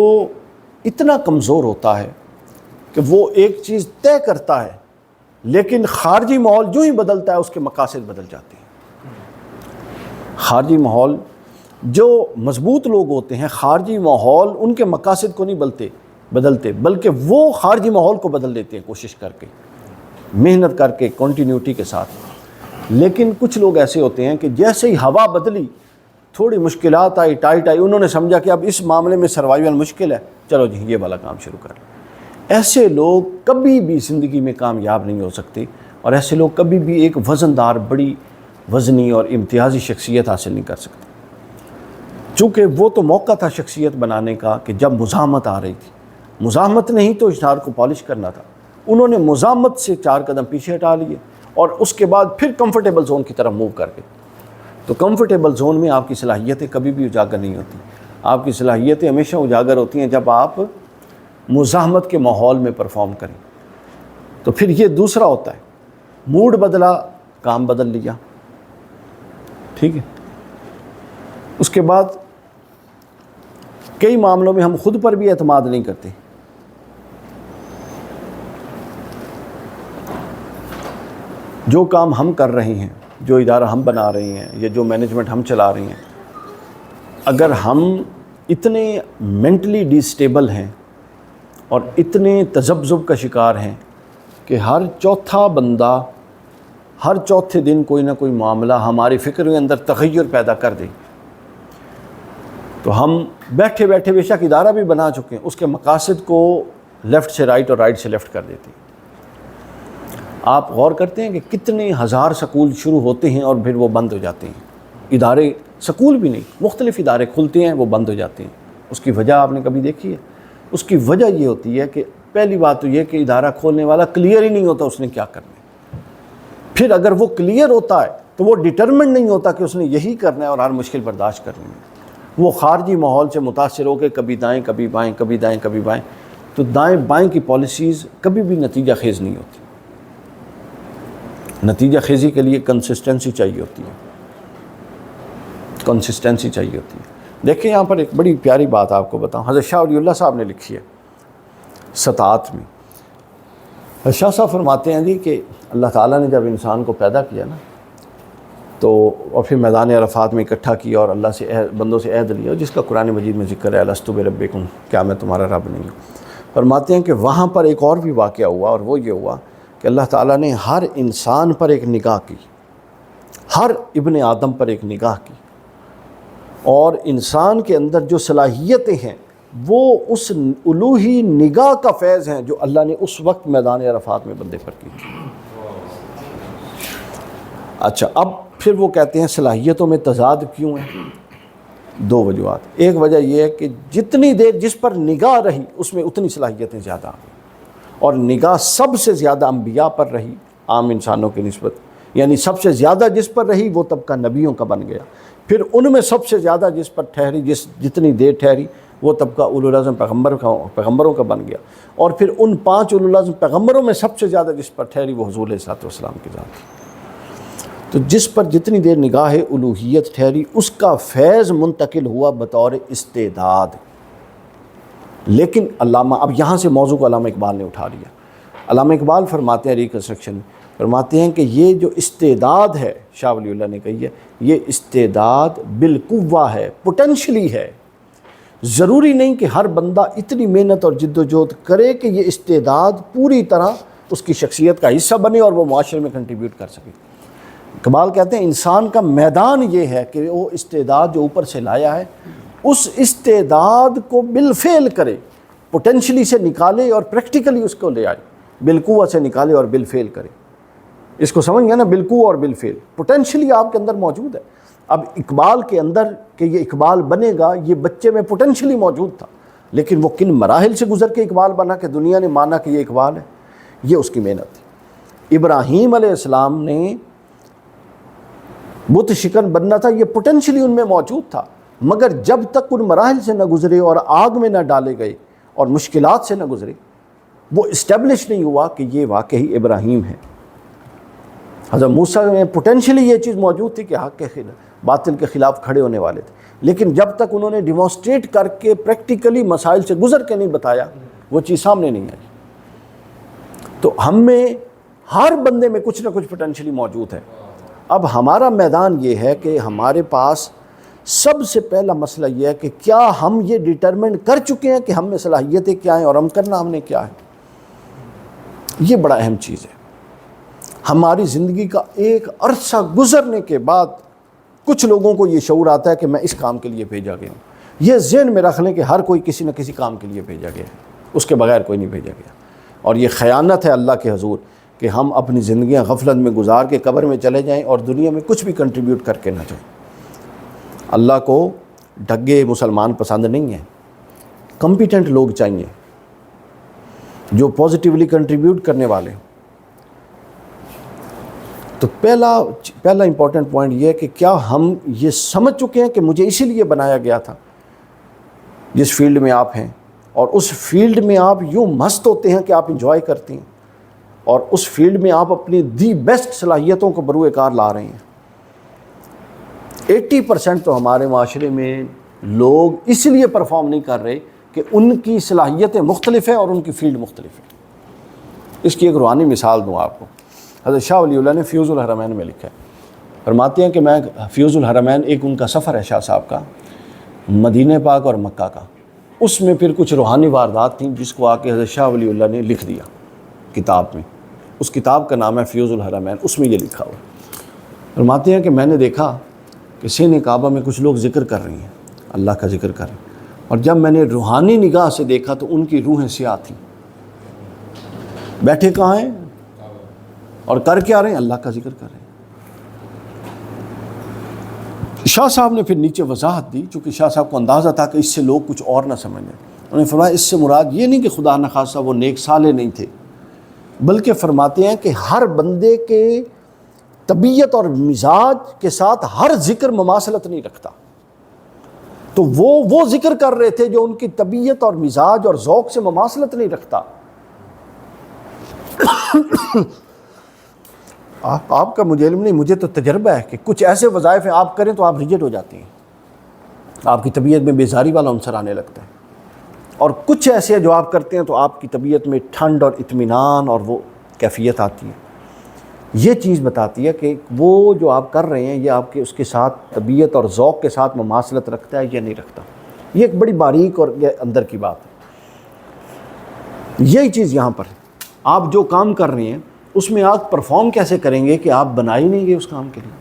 اتنا کمزور ہوتا ہے کہ وہ ایک چیز طے کرتا ہے لیکن خارجی ماحول جو ہی بدلتا ہے اس کے مقاصد بدل جاتے ہیں۔ خارجی ماحول، جو مضبوط لوگ ہوتے ہیں، خارجی ماحول ان کے مقاصد کو نہیں بدلتے بلکہ وہ خارجی ماحول کو بدل دیتے ہیں کوشش کر کے، محنت کر کے، کنٹینیوٹی کے ساتھ۔ لیکن کچھ لوگ ایسے ہوتے ہیں کہ جیسے ہی ہوا بدلی، تھوڑی مشکلات آئی، ٹائٹ آئی، انہوں نے سمجھا کہ اب اس معاملے میں سروائیول مشکل ہے، چلو جی یہ والا کام شروع کر لیں۔ ایسے لوگ کبھی بھی زندگی میں کامیاب نہیں ہو سکتے، اور ایسے لوگ کبھی بھی ایک وزندار، بڑی وزنی اور امتیازی شخصیت حاصل نہیں کر سکتے۔ چونکہ وہ تو موقع تھا شخصیت بنانے کا کہ جب مزاحمت آ رہی تھی، مزاحمت نہیں تو اشتہار کو پالش کرنا تھا، انہوں نے مزاحمت سے 4 قدم پیچھے ہٹا لیے اور اس کے بعد پھر کمفرٹیبل زون کی طرف موو کر گئے۔ تو کمفرٹیبل زون میں آپ کی صلاحیتیں کبھی بھی اجاگر نہیں ہوتی، آپ کی صلاحیتیں ہمیشہ اجاگر ہوتی ہیں جب آپ مزاحمت کے ماحول میں پرفارم کریں۔ تو پھر یہ دوسرا ہوتا ہے، موڈ بدلا، کام بدل لیا، ٹھیک ہے۔ اس کے بعد کئی معاملوں میں ہم خود پر بھی اعتماد نہیں کرتے. جو کام ہم کر رہے ہیں، جو ادارہ ہم بنا رہے ہیں، یا جو مینجمنٹ ہم چلا رہے ہیں، اگر ہم اتنے مینٹلی ڈی اسٹیبل ہیں اور اتنے تذبذب کا شکار ہیں کہ ہر چوتھا بندہ ہر چوتھے دن کوئی نہ کوئی معاملہ ہماری فکر کے اندر تغیر پیدا کر دے، تو ہم بیٹھے بیٹھے بے شک ادارہ بھی بنا چکے ہیں، اس کے مقاصد کو لیفٹ سے رائٹ اور رائٹ سے لیفٹ کر دیتے ہیں. آپ غور کرتے ہیں کہ کتنے ہزار سکول شروع ہوتے ہیں اور پھر وہ بند ہو جاتے ہیں. ادارے، سکول بھی نہیں، مختلف ادارے کھلتے ہیں، وہ بند ہو جاتے ہیں. اس کی وجہ آپ نے کبھی دیکھی ہے؟ اس کی وجہ یہ ہوتی ہے کہ پہلی بات تو یہ کہ ادارہ کھولنے والا کلیئر ہی نہیں ہوتا اس نے کیا کرنا ہے. پھر اگر وہ کلیئر ہوتا ہے تو وہ ڈٹرمنٹ نہیں ہوتا کہ اس نے یہی کرنا ہے اور ہر مشکل برداشت کرنی ہے. وہ خارجی ماحول سے متاثر ہو کے کبھی دائیں کبھی بائیں، کبھی دائیں کبھی بائیں، تو دائیں بائیں کی پالیسیز کبھی بھی نتیجہ خیز نہیں ہوتی. نتیجہ خیزی کے لیے کنسسٹنسی چاہیے ہوتی ہے، کنسسٹنسی چاہیے ہوتی ہے. دیکھیں یہاں پر ایک بڑی پیاری بات آپ کو بتاؤں، حضرت شاہ ولی اللہ صاحب نے لکھی ہے ستاعت میں. شاہ صاحب فرماتے ہیں جی کہ اللہ تعالیٰ نے جب انسان کو پیدا کیا نا تو اور پھر میدان عرفات میں اکٹھا کیا اور اللہ سے بندوں سے عہد لیا، جس کا قرآن مجید میں ذکر ہے، الستو بربکم، کیا میں تمہارا رب نہیں ہوں. فرماتے ہیں کہ وہاں پر ایک اور بھی واقعہ ہوا، اور وہ یہ ہوا کہ اللہ تعالیٰ نے ہر انسان پر ایک نگاہ کی، ہر ابن آدم پر ایک نگاہ کی، اور انسان کے اندر جو صلاحیتیں ہیں وہ اس الوہی نگاہ کا فیض ہیں جو اللہ نے اس وقت میدان عرفات میں بندے پر کی تھی. اچھا، اب پھر وہ کہتے ہیں صلاحیتوں میں تضاد کیوں ہے؟ دو وجوہات. ایک وجہ یہ ہے کہ جتنی دیر جس پر نگاہ رہی اس میں اتنی صلاحیتیں زیادہ آ گئی، اور نگاہ سب سے زیادہ انبیاء پر رہی عام انسانوں کی نسبت، یعنی سب سے زیادہ جس پر رہی وہ طبقہ نبیوں کا بن گیا. پھر ان میں سب سے زیادہ جس پر ٹھہری، جتنی دیر ٹھہری، وہ طبقہ اولو العزم پیغمبروں کا بن گیا. اور پھر ان 5 اولو العزم پیغمبروں میں سب سے زیادہ جس پر ٹھہری وہ حضور علیہ السلام کی ذات. تو جس پر جتنی دیر نگاہ الوہیت ٹھہری اس کا فیض منتقل ہوا بطور استعداد. لیکن علامہ، اب یہاں سے موضوع کو علامہ اقبال نے اٹھا لیا. علامہ اقبال فرماتے ہیں ریکنسٹرکشن میں، فرماتے ہیں کہ یہ جو استعداد ہے، شاہ ولی اللہ نے کہی ہے، یہ استعداد بالقوہ ہے، پوٹینشلی ہے. ضروری نہیں کہ ہر بندہ اتنی محنت اور جد و جہد کرے کہ یہ استعداد پوری طرح اس کی شخصیت کا حصہ بنے اور وہ معاشرے میں کنٹریبیوٹ کر سکے. اقبال کہتے ہیں انسان کا میدان یہ ہے کہ وہ استعداد جو اوپر سے لایا ہے اس استعداد کو بالفعل کرے، پوٹینشلی سے نکالے اور پریکٹیکلی اس کو لے آئے، بالقوہ سے نکالے اور بالفعل کرے. اس کو سمجھ گیا نا، بالقوہ اور بالفعل پوٹینشلی آپ کے اندر موجود ہے. اب اقبال کے اندر کہ یہ اقبال بنے گا، یہ بچے میں پوٹینشلی موجود تھا، لیکن وہ کن مراحل سے گزر کے اقبال بنا کہ دنیا نے مانا کہ یہ اقبال ہے، یہ اس کی محنت تھی. ابراہیم علیہ السلام نے بت شکن بننا تھا، یہ پوٹینشلی ان میں موجود تھا، مگر جب تک ان مراحل سے نہ گزرے اور آگ میں نہ ڈالے گئے اور مشکلات سے نہ گزرے وہ اسٹیبلش نہیں ہوا کہ یہ واقعی ابراہیم ہے. حضرت موسیٰ میں پوٹینشلی یہ چیز موجود تھی کہ حق کے خلاف، باطل کے خلاف کھڑے ہونے والے تھے، لیکن جب تک انہوں نے ڈیمانسٹریٹ کر کے پریکٹیکلی مسائل سے گزر کے نہیں بتایا وہ چیز سامنے نہیں آئی. تو ہم میں ہر بندے میں کچھ نہ کچھ پوٹینشلی موجود ہے. اب ہمارا میدان یہ ہے کہ ہمارے پاس سب سے پہلا مسئلہ یہ ہے کہ کیا ہم یہ ڈٹرمنٹ کر چکے ہیں کہ ہم میں صلاحیتیں کیا ہیں اور ہم کرنا ہم نے کیا ہے. یہ بڑا اہم چیز ہے. ہماری زندگی کا ایک عرصہ گزرنے کے بعد کچھ لوگوں کو یہ شعور آتا ہے کہ میں اس کام کے لیے بھیجا گیا ہوں. یہ ذہن میں رکھ لیں کہ ہر کوئی کسی نہ کسی کام کے لیے بھیجا گیا ہے، اس کے بغیر کوئی نہیں بھیجا گیا. اور یہ خیانت ہے اللہ کے حضور کہ ہم اپنی زندگیاں غفلت میں گزار کے قبر میں چلے جائیں اور دنیا میں کچھ بھی کنٹریبیوٹ کر کے نہ جائیں. اللہ کو ڈھگے مسلمان پسند نہیں ہیں، کمپیٹنٹ لوگ چاہیے جو پازیٹیولی کنٹریبیوٹ کرنے والے. تو پہلا امپورٹنٹ پوائنٹ یہ ہے کہ کیا ہم یہ سمجھ چکے ہیں کہ مجھے اسی لیے بنایا گیا تھا جس فیلڈ میں آپ ہیں، اور اس فیلڈ میں آپ یوں مست ہوتے ہیں کہ آپ انجوائے کرتے ہیں، اور اس فیلڈ میں آپ اپنی دی بیسٹ صلاحیتوں کو بروئے کار لا رہے ہیں. 80% تو ہمارے معاشرے میں لوگ اس لیے پرفارم نہیں کر رہے کہ ان کی صلاحیتیں مختلف ہیں اور ان کی فیلڈ مختلف ہے۔ اس کی ایک روحانی مثال دوں آپ کو، حضرت شاہ ولی اللہ نے فیوز الحرمین میں لکھا ہے، فرماتے ہیں کہ میں فیوز الحرمین ایک ان کا سفر ہے شاہ صاحب کا مدینہ پاک اور مکہ کا، اس میں پھر کچھ روحانی واردات تھیں جس کو آ کے حضرت شاہ ولی اللہ نے لکھ دیا کتاب میں۔ اس کتاب کا نام ہے فیوز الحرمین، اس میں یہ لکھا ہوا ہے۔ فرماتے ہیں کہ میں نے دیکھا کہ سین کعبہ میں کچھ لوگ ذکر کر رہی ہیں، اللہ کا ذکر کر رہے ہیں، اور جب میں نے روحانی نگاہ سے دیکھا تو ان کی روحیں سیاہ تھیں۔ بیٹھے کہاں ہیں اور کر کیا رہے ہیں؟ اللہ کا ذکر کر رہے ہیں۔ شاہ صاحب نے پھر نیچے وضاحت دی، چونکہ شاہ صاحب کو اندازہ تھا کہ اس سے لوگ کچھ اور نہ سمجھ لیں۔ انہوں نے فرمایا اس سے مراد یہ نہیں کہ خدا نخواستہ وہ نیک صالح نہیں تھے، بلکہ فرماتے ہیں کہ ہر بندے کے طبیعت اور مزاج کے ساتھ ہر ذکر مماثلت نہیں رکھتا، تو وہ ذکر کر رہے تھے جو ان کی طبیعت اور مزاج اور ذوق سے مماثلت نہیں رکھتا۔ آپ کا مجھے علم نہیں، مجھے تو تجربہ ہے کہ کچھ ایسے وظائف آپ کریں تو آپ ریجیکٹ ہو جاتے ہیں، آپ کی طبیعت میں بیزاری والا عنصر آنے لگتا ہے، اور کچھ ایسے جو آپ کرتے ہیں تو آپ کی طبیعت میں ٹھنڈ اور اطمینان اور وہ کیفیت آتی ہے۔ یہ چیز بتاتی ہے کہ وہ جو آپ کر رہے ہیں یہ آپ کے اس کے ساتھ طبیعت اور ذوق کے ساتھ مماثلت رکھتا ہے یا نہیں رکھتا۔ یہ ایک بڑی باریک اور یہ اندر کی بات ہے۔ یہی چیز یہاں پر ہے، آپ جو کام کر رہے ہیں اس میں آپ پرفارم کیسے کریں گے کہ آپ بنا ہی نہیں گے اس کام کے لیے۔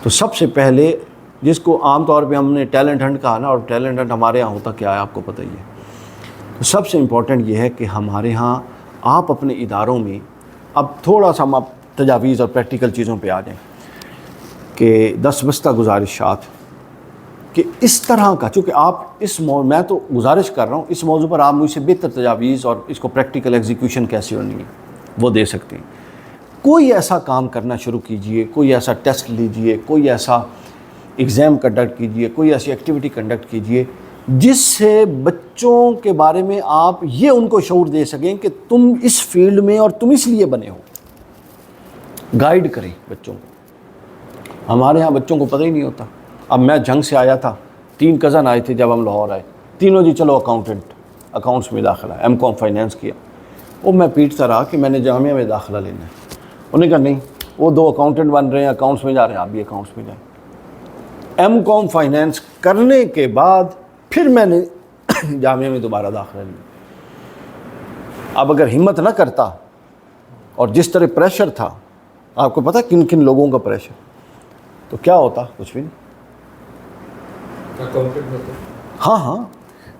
تو سب سے پہلے جس کو عام طور پہ ہم نے ٹیلنٹ ہنٹ کہا نا، اور ٹیلنٹ ہنٹ ہمارے ہاں ہوتا کیا ہے آپ کو پتہ ہی ہے، تو سب سے امپورٹنٹ یہ ہے کہ ہمارے ہاں آپ اپنے اداروں میں، اب تھوڑا سا ہم تجاویز اور پریکٹیکل چیزوں پہ آ جائیں کہ دستبستہ گزارشات کہ اس طرح کا، چونکہ آپ میں تو گزارش کر رہا ہوں اس موضوع پر، آپ مجھ سے بہتر تجاویز اور اس کو پریکٹیکل ایگزیکیوشن کیسے ہونی ہے وہ دے سکتے ہیں۔ کوئی ایسا کام کرنا شروع کیجئے، کوئی ایسا ٹیسٹ لیجئے، کوئی ایسا ایگزام کنڈکٹ کیجئے، کوئی ایسی ایکٹیویٹی کنڈکٹ کیجئے جس سے بچوں کے بارے میں آپ یہ ان کو شعور دے سکیں کہ تم اس فیلڈ میں اور تم اس لیے بنے ہو۔ گائیڈ کریں بچوں کو۔ ہمارے ہاں بچوں کو پتہ ہی نہیں ہوتا۔ اب میں جنگ سے آیا تھا، 3 کزن آئے تھے جب ہم لاہور آئے، تینوں جی چلو اکاؤنٹس میں داخلہ، ایم کام فائنینس کیا۔ وہ میں پیٹتا رہا کہ میں نے جامعہ میں داخلہ لینا ہے، انہوں نے کہا نہیں، وہ 2 اکاؤنٹنٹ بن رہے ہیں، اکاؤنٹس میں جا رہے ہیں، آپ بھی اکاؤنٹس میں جائیں۔ ایم کام فائنینس کرنے کے بعد پھر میں نے جامعہ میں دوبارہ داخلہ لیا۔ اب اگر ہمت نہ کرتا، اور جس طرح پریشر تھا، آپ کو پتہ کن کن لوگوں کا پریشر، تو کیا ہوتا؟ کچھ بھی نہیں۔ ہاں،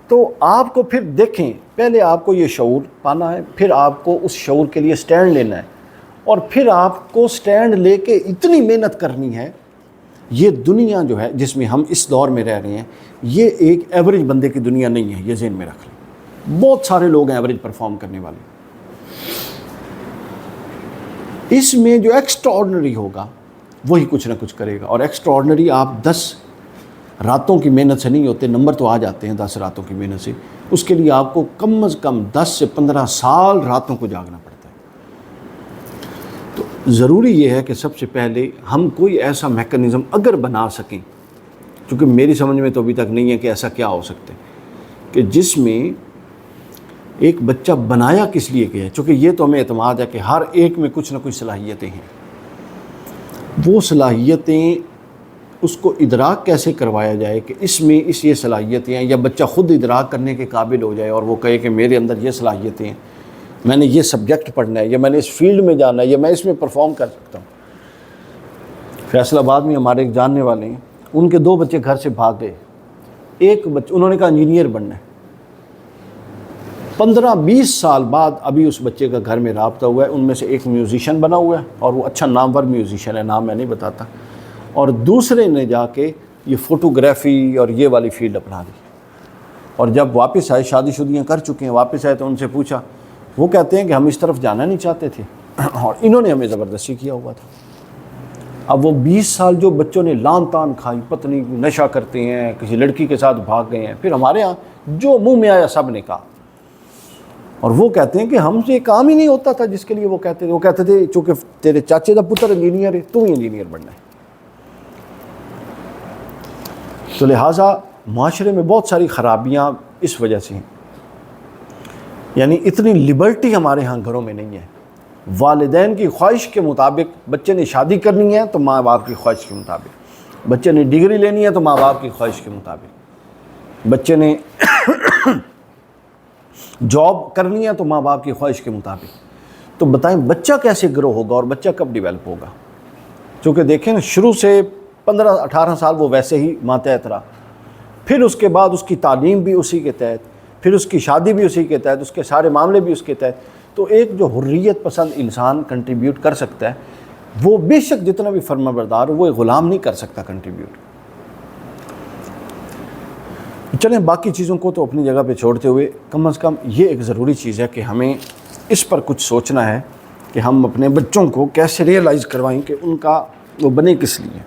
تو آپ کو پھر دیکھیں، پہلے آپ کو یہ شعور پانا ہے، پھر آپ کو اس شعور کے لیے سٹینڈ لینا ہے، اور پھر آپ کو سٹینڈ لے کے اتنی محنت کرنی ہے۔ یہ دنیا جو ہے جس میں ہم اس دور میں رہ رہے ہیں، یہ ایک ایوریج بندے کی دنیا نہیں ہے، یہ ذہن میں رکھ لیں۔ بہت سارے لوگ ہیں ایوریج پرفارم کرنے والے، اس میں جو ایکسٹرا آرڈنری ہوگا وہی کچھ نہ کچھ کرے گا، اور ایکسٹرا آرڈنری آپ 10 راتوں کی محنت سے نہیں ہوتے، نمبر تو آ جاتے ہیں 10 راتوں کی محنت سے، اس کے لیے آپ کو کم از کم 10 سے 15 سال راتوں کو جاگنا پڑتا ہے۔ تو ضروری یہ ہے کہ سب سے پہلے ہم کوئی ایسا میکانزم اگر بنا سکیں، چونکہ میری سمجھ میں تو ابھی تک نہیں ہے کہ ایسا کیا ہو سکتا ہے، کہ جس میں ایک بچہ بنایا کس لیے گیا ہے، چونکہ یہ تو ہمیں اعتماد ہے کہ ہر ایک میں کچھ نہ کچھ صلاحیتیں ہیں، وہ صلاحیتیں اس کو ادراک کیسے کروایا جائے کہ اس میں یہ صلاحیتیں ہیں، یا بچہ خود ادراک کرنے کے قابل ہو جائے اور وہ کہے کہ میرے اندر یہ صلاحیتیں ہیں، میں نے یہ سبجیکٹ پڑھنا ہے، یا میں نے اس فیلڈ میں جانا ہے، یا میں اس میں پرفارم کر سکتا ہوں۔ فیصل آباد میں ہمارے ایک جاننے والے ہیں، ان کے 2 بچے گھر سے بھاگ گئے، ایک بچہ انہوں نے کہا انجینئر بننا ہے، 15-20 سال بعد ابھی اس بچے کا گھر میں رابطہ ہوا ہے، ان میں سے ایک میوزیشین بنا ہوا ہے، اور وہ اچھا نامور میوزیشین ہے، نام میں نہیں بتاتا، اور دوسرے نے جا کے یہ فوٹوگرافی اور یہ والی فیلڈ اپنا دی، اور جب واپس آئے، شادی شدیاں کر چکے ہیں، واپس آئے تو ان سے پوچھا، وہ کہتے ہیں کہ ہم اس طرف جانا نہیں چاہتے تھے اور انہوں نے ہمیں زبردستی کیا ہوا تھا۔ اب وہ 20 سال جو بچوں نے لان تان کھائی، پتہ نہیں نشہ کرتے ہیں، کسی لڑکی کے ساتھ بھاگ گئے ہیں، پھر ہمارے ہاں جو منہ میں آیا سب نے کہا، اور وہ کہتے ہیں کہ ہم سے کام ہی نہیں ہوتا تھا جس کے لیے وہ کہتے تھے چونکہ تیرے چاچے کا پتر انجینئر ہے، تو ہی انجینئر بننا ہے۔ تو لہٰذا معاشرے میں بہت ساری خرابیاں اس وجہ سے ہیں، یعنی اتنی لبرٹی ہمارے ہاں گھروں میں نہیں ہے۔ والدین کی خواہش کے مطابق بچے نے شادی کرنی ہے تو ماں باپ کی خواہش کے مطابق، بچے نے ڈگری لینی ہے تو ماں باپ کی خواہش کے مطابق، بچے نے جاب کرنی ہے تو ماں باپ کی خواہش کے مطابق۔ تو بتائیں بچہ کیسے گرو ہوگا اور بچہ کب ڈیولپ ہوگا؟ چونکہ دیکھیں نا، شروع سے 15-18 سال وہ ویسے ہی ماتحت رہا، پھر اس کے بعد اس کی تعلیم بھی اسی کے تحت، پھر اس کی شادی بھی اسی کے تحت، اس کے سارے معاملے بھی اس کے تحت۔ تو ایک جو حریت پسند انسان کنٹریبیوٹ کر سکتا ہے، وہ بے شک جتنا بھی فرما بردار ہو، وہ ایک غلام نہیں کر سکتا کنٹریبیوٹ۔ چلیں باقی چیزوں کو تو اپنی جگہ پہ چھوڑتے ہوئے کم از کم یہ ایک ضروری چیز ہے کہ ہمیں اس پر کچھ سوچنا ہے کہ ہم اپنے بچوں کو کیسے ریئلائز کروائیں کہ ان کا وہ بنے کس لیے۔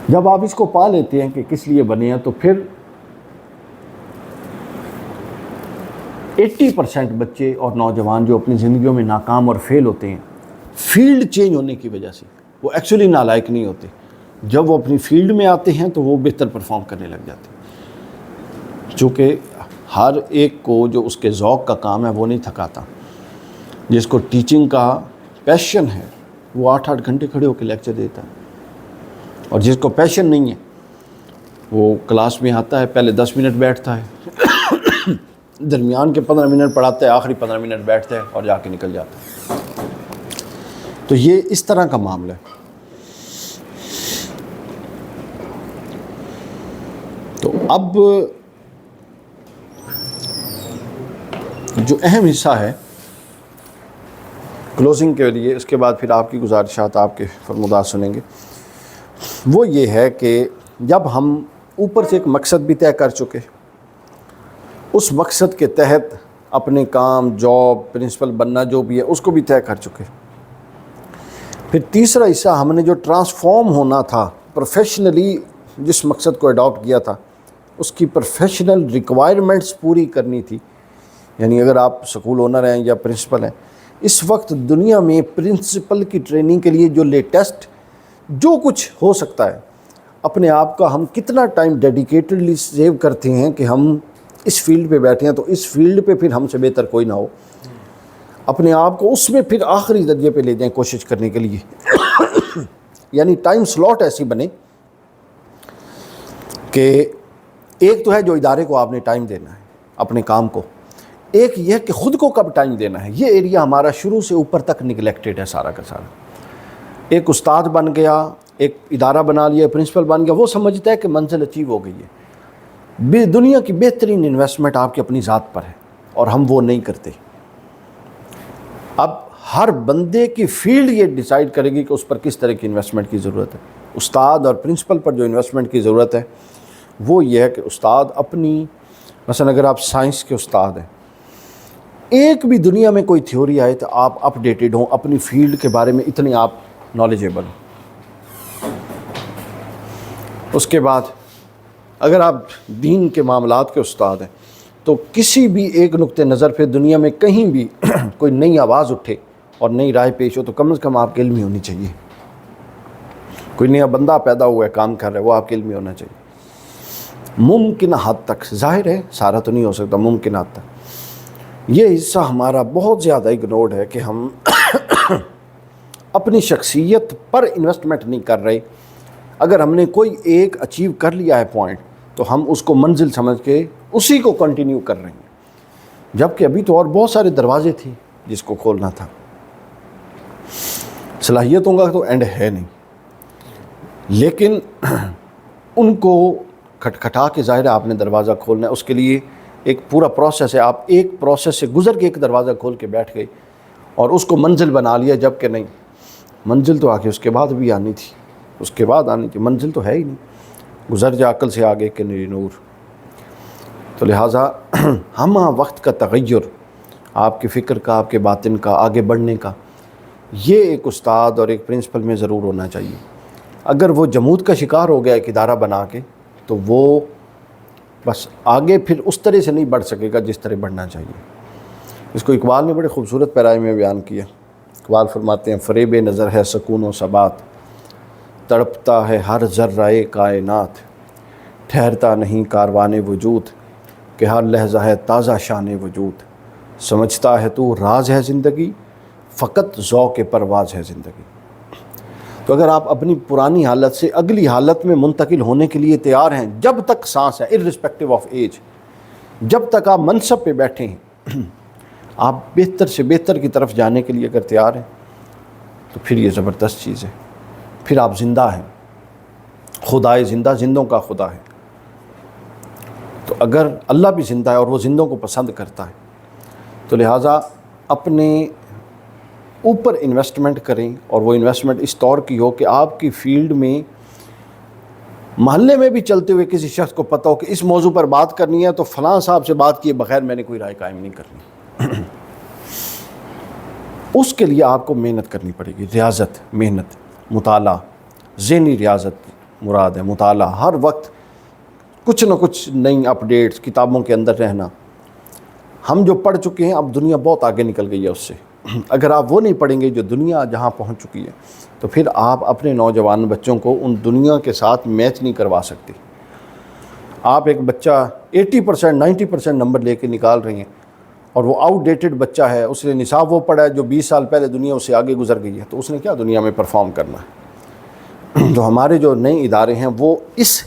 جب آپ اس کو پا لیتے ہیں کہ کس لیے بنے ہیں، تو پھر 80% بچے اور نوجوان جو اپنی زندگیوں میں ناکام اور فیل ہوتے ہیں، فیلڈ چینج ہونے کی وجہ سے، وہ ایکچولی نالائق نہیں ہوتے۔ جب وہ اپنی فیلڈ میں آتے ہیں تو وہ بہتر پرفارم کرنے لگ جاتے ہیں، چونکہ ہر ایک کو جو اس کے ذوق کا کام ہے وہ نہیں تھکاتا۔ جس کو ٹیچنگ کا پیشن ہے وہ 8-8 گھنٹے کھڑے ہو کے لیکچر دیتا ہے، اور جس کو پیشن نہیں ہے وہ کلاس میں آتا ہے، پہلے 10 منٹ بیٹھتا ہے، درمیان کے 15 منٹ پڑھاتا ہے، آخری 15 منٹ بیٹھتا ہے اور جا کے نکل جاتا ہے۔ تو یہ اس طرح کا معاملہ ہے۔ تو اب جو اہم حصہ ہے کلوزنگ کے لیے، اس کے بعد پھر آپ کی گزارشات، آپ کے فرمودات سنیں گے، وہ یہ ہے کہ جب ہم اوپر سے ایک مقصد بھی طے کر چکے، اس مقصد کے تحت اپنے کام، جاب، پرنسپل بننا جو بھی ہے اس کو بھی طے کر چکے، پھر تیسرا حصہ ہم نے جو ٹرانسفارم ہونا تھا پروفیشنلی، جس مقصد کو اڈاپٹ کیا تھا اس کی پروفیشنل ریکوائرمنٹس پوری کرنی تھی۔ یعنی اگر آپ سکول اونر ہیں یا پرنسپل ہیں، اس وقت دنیا میں پرنسپل کی ٹریننگ کے لیے جو لیٹسٹ جو کچھ ہو سکتا ہے، اپنے آپ کا ہم کتنا ٹائم ڈیڈیکیٹڈلی سیو کرتے ہیں کہ ہم اس فیلڈ پہ بیٹھے ہیں تو اس فیلڈ پہ پھر ہم سے بہتر کوئی نہ ہو، اپنے آپ کو اس میں پھر آخری درجے پہ لے جائیں کوشش کرنے کے لیے۔ یعنی ٹائم سلاٹ ایسی بنے کہ ایک تو ہے جو ادارے کو آپ نے ٹائم دینا ہے اپنے کام کو، ایک یہ کہ خود کو کب ٹائم دینا ہے۔ یہ ایریا ہمارا شروع سے اوپر تک نگلیکٹڈ ہے سارا کا سارا۔ ایک استاد بن گیا، ایک ادارہ بنا لیا، پرنسپل بن گیا، وہ سمجھتا ہے کہ منزل اچیو ہو گئی ہے، دنیا کی بہترین انویسٹمنٹ آپ کی اپنی ذات پر ہے، اور ہم وہ نہیں کرتے۔ اب ہر بندے کی فیلڈ یہ ڈیسائیڈ کرے گی کہ اس پر کس طرح کی انویسٹمنٹ کی ضرورت ہے۔ استاد اور پرنسپل پر جو انویسٹمنٹ کی ضرورت ہے وہ یہ ہے کہ استاد اپنی، مثلا اگر آپ سائنس کے استاد ہیں، ایک بھی دنیا میں کوئی تھیوری آئے تو آپ اپڈیٹڈ ہوں، اپنی فیلڈ کے بارے میں اتنے آپ نالجیبل ہوں۔ اس کے بعد اگر آپ دین کے معاملات کے استاد ہیں تو کسی بھی ایک نقطہ نظر پہ دنیا میں کہیں بھی کوئی نئی آواز اٹھے اور نئی رائے پیش ہو تو کم از کم آپ کے علم ہی ہونی چاہیے۔ کوئی نیا بندہ پیدا ہوا ہے، کام کر رہا ہے، وہ آپ کے علم ہی ہونا چاہیے۔ ممکن حد تک، ظاہر ہے سارا تو نہیں ہو سکتا، ممکن حد تک یہ حصہ ہمارا بہت زیادہ اگنورڈ ہے کہ ہم اپنی شخصیت پر انویسٹمنٹ نہیں کر رہے۔ اگر ہم نے کوئی ایک اچیو کر لیا ہے پوائنٹ تو ہم اس کو منزل سمجھ کے اسی کو کنٹینیو کر رہے ہیں، جبکہ ابھی تو اور بہت سارے دروازے تھے جس کو کھولنا تھا۔ صلاحیتوں کا تو اینڈ ہے نہیں، لیکن ان کو کھٹکھٹا کے ظاہر ہے آپ نے دروازہ کھولنا ہے، اس کے لیے ایک پورا پروسیس ہے۔ آپ ایک پروسیس سے گزر کے ایک دروازہ کھول کے بیٹھ گئے اور اس کو منزل بنا لیا، جبکہ نہیں، منزل تو آگے اس کے بعد بھی آنی تھی، اس کے بعد آنی تھی، منزل تو ہے ہی نہیں، گزر جا عقل سے آگے کہ نور۔ تو لہٰذا ہم وقت کا تغیر، آپ کی فکر کا، آپ کے باطن کا، آگے بڑھنے کا، یہ ایک استاد اور ایک پرنسپل میں ضرور ہونا چاہیے۔ اگر وہ جمود کا شکار ہو گیا ایک ادارہ بنا کے تو وہ بس آگے پھر اس طرح سے نہیں بڑھ سکے گا جس طرح بڑھنا چاہیے۔ اس کو اقبال نے بڑے خوبصورت پیرائے میں بیان کیا۔ اقبال فرماتے ہیں، فریب نظر ہے سکون و ثبات، تڑپتا ہے ہر ذرہ کائنات، ٹھہرتا نہیں کاروان وجود کہ ہر لحظہ ہے تازہ شان وجود، سمجھتا ہے تو راز ہے زندگی، فقط ذوق پرواز ہے زندگی۔ تو اگر آپ اپنی پرانی حالت سے اگلی حالت میں منتقل ہونے کے لیے تیار ہیں، جب تک سانس ہے، irrespective آف ایج، جب تک آپ منصب پہ بیٹھے ہیں، آپ بہتر سے بہتر کی طرف جانے کے لیے اگر تیار ہیں تو پھر یہ زبردست چیز ہے، پھر آپ زندہ ہیں، خدائے زندہ زندوں کا خدا ہے۔ تو اگر اللہ بھی زندہ ہے اور وہ زندوں کو پسند کرتا ہے تو لہٰذا اپنے اوپر انویسٹمنٹ کریں، اور وہ انویسٹمنٹ اس طور کی ہو کہ آپ کی فیلڈ میں محلے میں بھی چلتے ہوئے کسی شخص کو پتہ ہو کہ اس موضوع پر بات کرنی ہے تو فلاں صاحب سے بات کیے بغیر میں نے کوئی رائے قائم نہیں کرنی۔ اس کے لیے آپ کو محنت کرنی پڑے گی، ریاضت، محنت، مطالعہ، ذہنی ریاضت مراد ہے، مطالعہ، ہر وقت کچھ نہ کچھ نئی اپڈیٹس، کتابوں کے اندر رہنا۔ ہم جو پڑھ چکے ہیں، اب دنیا بہت آگے نکل گئی ہے اس سے، اگر آپ وہ نہیں پڑھیں گے جو دنیا جہاں پہنچ چکی ہے تو پھر آپ اپنے نوجوان بچوں کو ان دنیا کے ساتھ میچ نہیں کروا سکتے۔ آپ ایک بچہ 80% 90% نمبر لے کے نکال رہی ہیں اور وہ آؤٹ ڈیٹڈ بچہ ہے، اس نے نصاب وہ پڑھا ہے جو 20 سال پہلے دنیا اس سے آگے گزر گئی ہے، تو اس نے کیا دنیا میں پرفارم کرنا ہے؟ تو ہمارے جو نئے ادارے ہیں وہ اس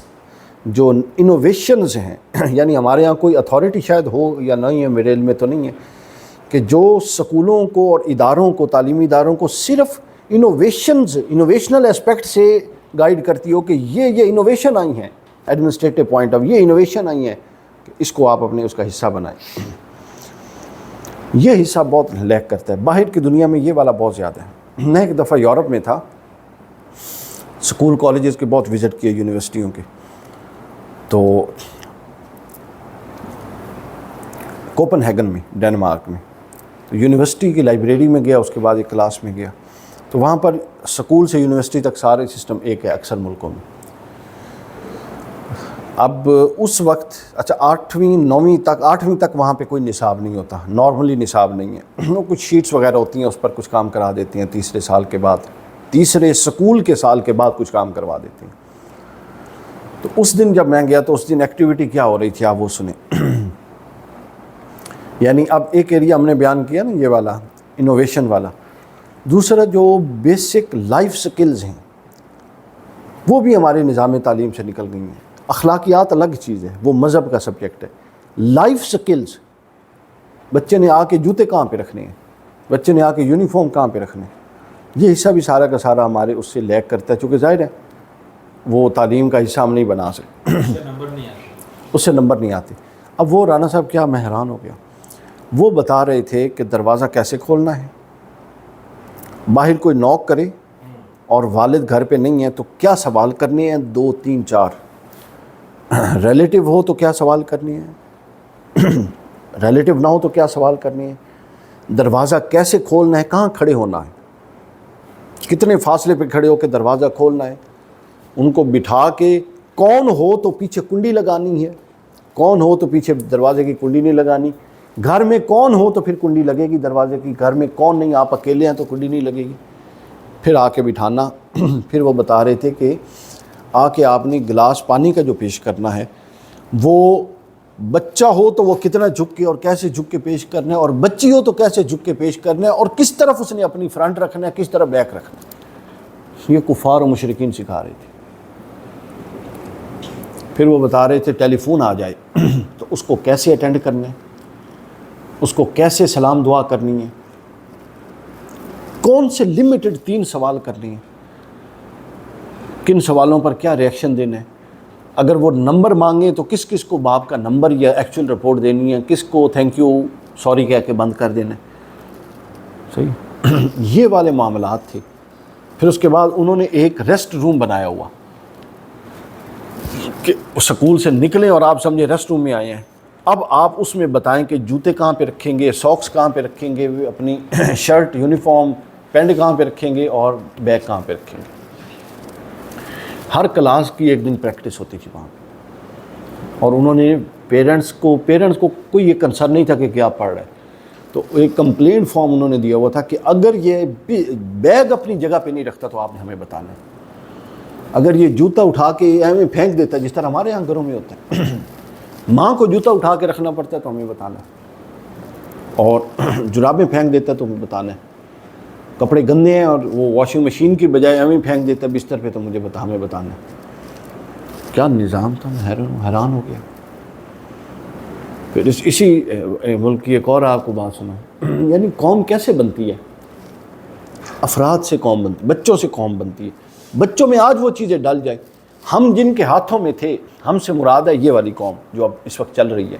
جو انوویشنز ہیں، یعنی ہمارے ہاں کوئی اتھارٹی شاید ہو یا نہیں ہے، میرے علم میں تو نہیں ہے، کہ جو سکولوں کو اور اداروں کو، تعلیمی اداروں کو صرف انوویشنل اسپیکٹ سے گائیڈ کرتی ہو کہ یہ انوویشن آئی ہیں، ایڈمنسٹریٹو پوائنٹ آف یہ انوویشن آئی ہیں، کہ اس کو آپ اپنے اس کا حصہ بنائیں۔ یہ حصہ بہت لیک کرتا ہے، باہر کی دنیا میں یہ والا بہت زیادہ ہے۔ میں ایک دفعہ یورپ میں تھا، سکول کالجز کے بہت وزٹ کیے، یونیورسٹیوں کے، تو کوپن ہیگن میں، ڈینمارک میں، تو یونیورسٹی کی لائبریری میں گیا، اس کے بعد ایک کلاس میں گیا، تو وہاں پر سکول سے یونیورسٹی تک سارے سسٹم ایک ہے اکثر ملکوں میں۔ اب اس وقت اچھا 8ویں تک وہاں پہ کوئی نصاب نہیں ہوتا، نارملی نصاب نہیں ہے، وہ کچھ شیٹس وغیرہ ہوتی ہیں، اس پر کچھ کام کرا دیتی ہیں، تیسرے سکول کے سال کے بعد کچھ کام کروا دیتی ہیں۔ تو اس دن جب میں گیا تو اس دن ایکٹیویٹی کیا ہو رہی تھی آپ وہ سنیں۔ یعنی اب ایک ایریا ہم نے بیان کیا نا، یہ والا انوویشن والا، دوسرا جو بیسک لائف سکلز ہیں وہ بھی ہمارے نظام تعلیم سے نکل گئی ہیں۔ اخلاقیات الگ چیز ہے، وہ مذہب کا سبجیکٹ ہے۔ لائف سکلز، بچے نے آ کے جوتے کہاں پہ رکھنے ہیں، بچے نے آ کے یونیفارم کہاں پہ رکھنے ہیں، یہ حصہ بھی سارا کا سارا ہمارے اس سے لیک کرتا ہے، چونکہ ظاہر ہے وہ تعلیم کا حصہ ہم نہیں بنا سکتے، اس سے نمبر نہیں آتے۔ اب وہ رانا صاحب کیا، میں حیران ہو گیا، وہ بتا رہے تھے کہ دروازہ کیسے کھولنا ہے، باہر کوئی نوک کرے اور والد گھر پہ نہیں ہے تو کیا سوال کرنے ہیں، 2 3 4، ریلیٹیو ہو تو کیا سوال کرنے ہیں، ریلیٹیو نہ ہو تو کیا سوال کرنے ہیں، دروازہ کیسے کھولنا ہے، کہاں کھڑے ہونا ہے، کتنے فاصلے پہ کھڑے ہو کے دروازہ کھولنا ہے، ان کو بٹھا کے، کون ہو تو پیچھے کنڈی لگانی ہے، کون ہو تو پیچھے دروازے کی کنڈی نہیں لگانی، گھر میں کون ہو تو پھر کنڈی لگے گی دروازے کی، گھر میں کون نہیں، آپ اکیلے ہیں تو کنڈی نہیں لگے گی، پھر آ کے بٹھانا۔ پھر وہ بتا رہے تھے کہ آ کے آپ نے گلاس پانی کا جو پیش کرنا ہے، وہ بچہ ہو تو وہ کتنا جھک کے اور کیسے جھک کے پیش کرنا ہے، اور بچی ہو تو کیسے جھک کے پیش کرنا ہے، اور کس طرف اس نے اپنی فرنٹ رکھنا ہے، کس طرف بیک رکھنا ہے، یہ کفار و مشرکین سکھا رہے تھے۔ پھر وہ بتا رہے تھے ٹیلی فون آ جائے تو اس کو کیسے اٹینڈ کرنا ہے، اس کو کیسے سلام دعا کرنی ہے، کون سے لمیٹڈ 3 سوال کرنے ہیں، کن سوالوں پر کیا ریئیکشن دینا ہے، اگر وہ نمبر مانگیں تو کس کس کو باپ کا نمبر یا ایکچوئل رپورٹ دینی ہے، کس کو تھینک یو سوری کہہ کے بند کر دینا ہے، صحیح، یہ والے معاملات تھے۔ پھر اس کے بعد انہوں نے ایک ریسٹ روم بنایا ہوا کہ سکول سے نکلیں اور آپ سمجھے ریسٹ روم میں آئے ہیں، اب آپ اس میں بتائیں کہ جوتے کہاں پہ رکھیں گے، ساکس کہاں پہ رکھیں گے، اپنی شرٹ یونیفارم پینٹ کہاں پہ رکھیں گے، اور بیگ کہاں پہ رکھیں گے۔ ہر کلاس کی ایک دن پریکٹس ہوتی تھی وہاں، اور انہوں نے پیرنٹس کو کوئی یہ کنسرن نہیں تھا کہ کیا پڑھ رہا ہے، تو ایک کمپلین فارم انہوں نے دیا ہوا تھا کہ اگر یہ بیگ اپنی جگہ پہ نہیں رکھتا تو آپ نے ہمیں بتانا ہے۔ اگر یہ جوتا اٹھا کے ہمیں پھینک دیتا ہے جس طرح ہمارے یہاں گھروں میں ہوتا ہے، ماں کو جوتا اٹھا کے رکھنا پڑتا ہے تو ہمیں بتانا ہے، اور جرابیں پھینک دیتا ہے تو ہمیں بتانا ہے، کپڑے گندے ہیں اور وہ واشنگ مشین کی بجائے ہمیں پھینک دیتا ہے بستر پہ تو ہمیں بتانا ہے۔ کیا نظام تھا، میں حیران ہو گیا۔ پھر اسی ملک کی ایک اور آپ کو بات سناؤں، یعنی قوم کیسے بنتی ہے؟ افراد سے قوم بنتی، بچوں سے قوم بنتی ہے۔ بچوں میں آج وہ چیزیں ڈال جائیں، ہم جن کے ہاتھوں میں تھے، ہم سے مراد ہے یہ والی قوم جو اب اس وقت چل رہی ہے،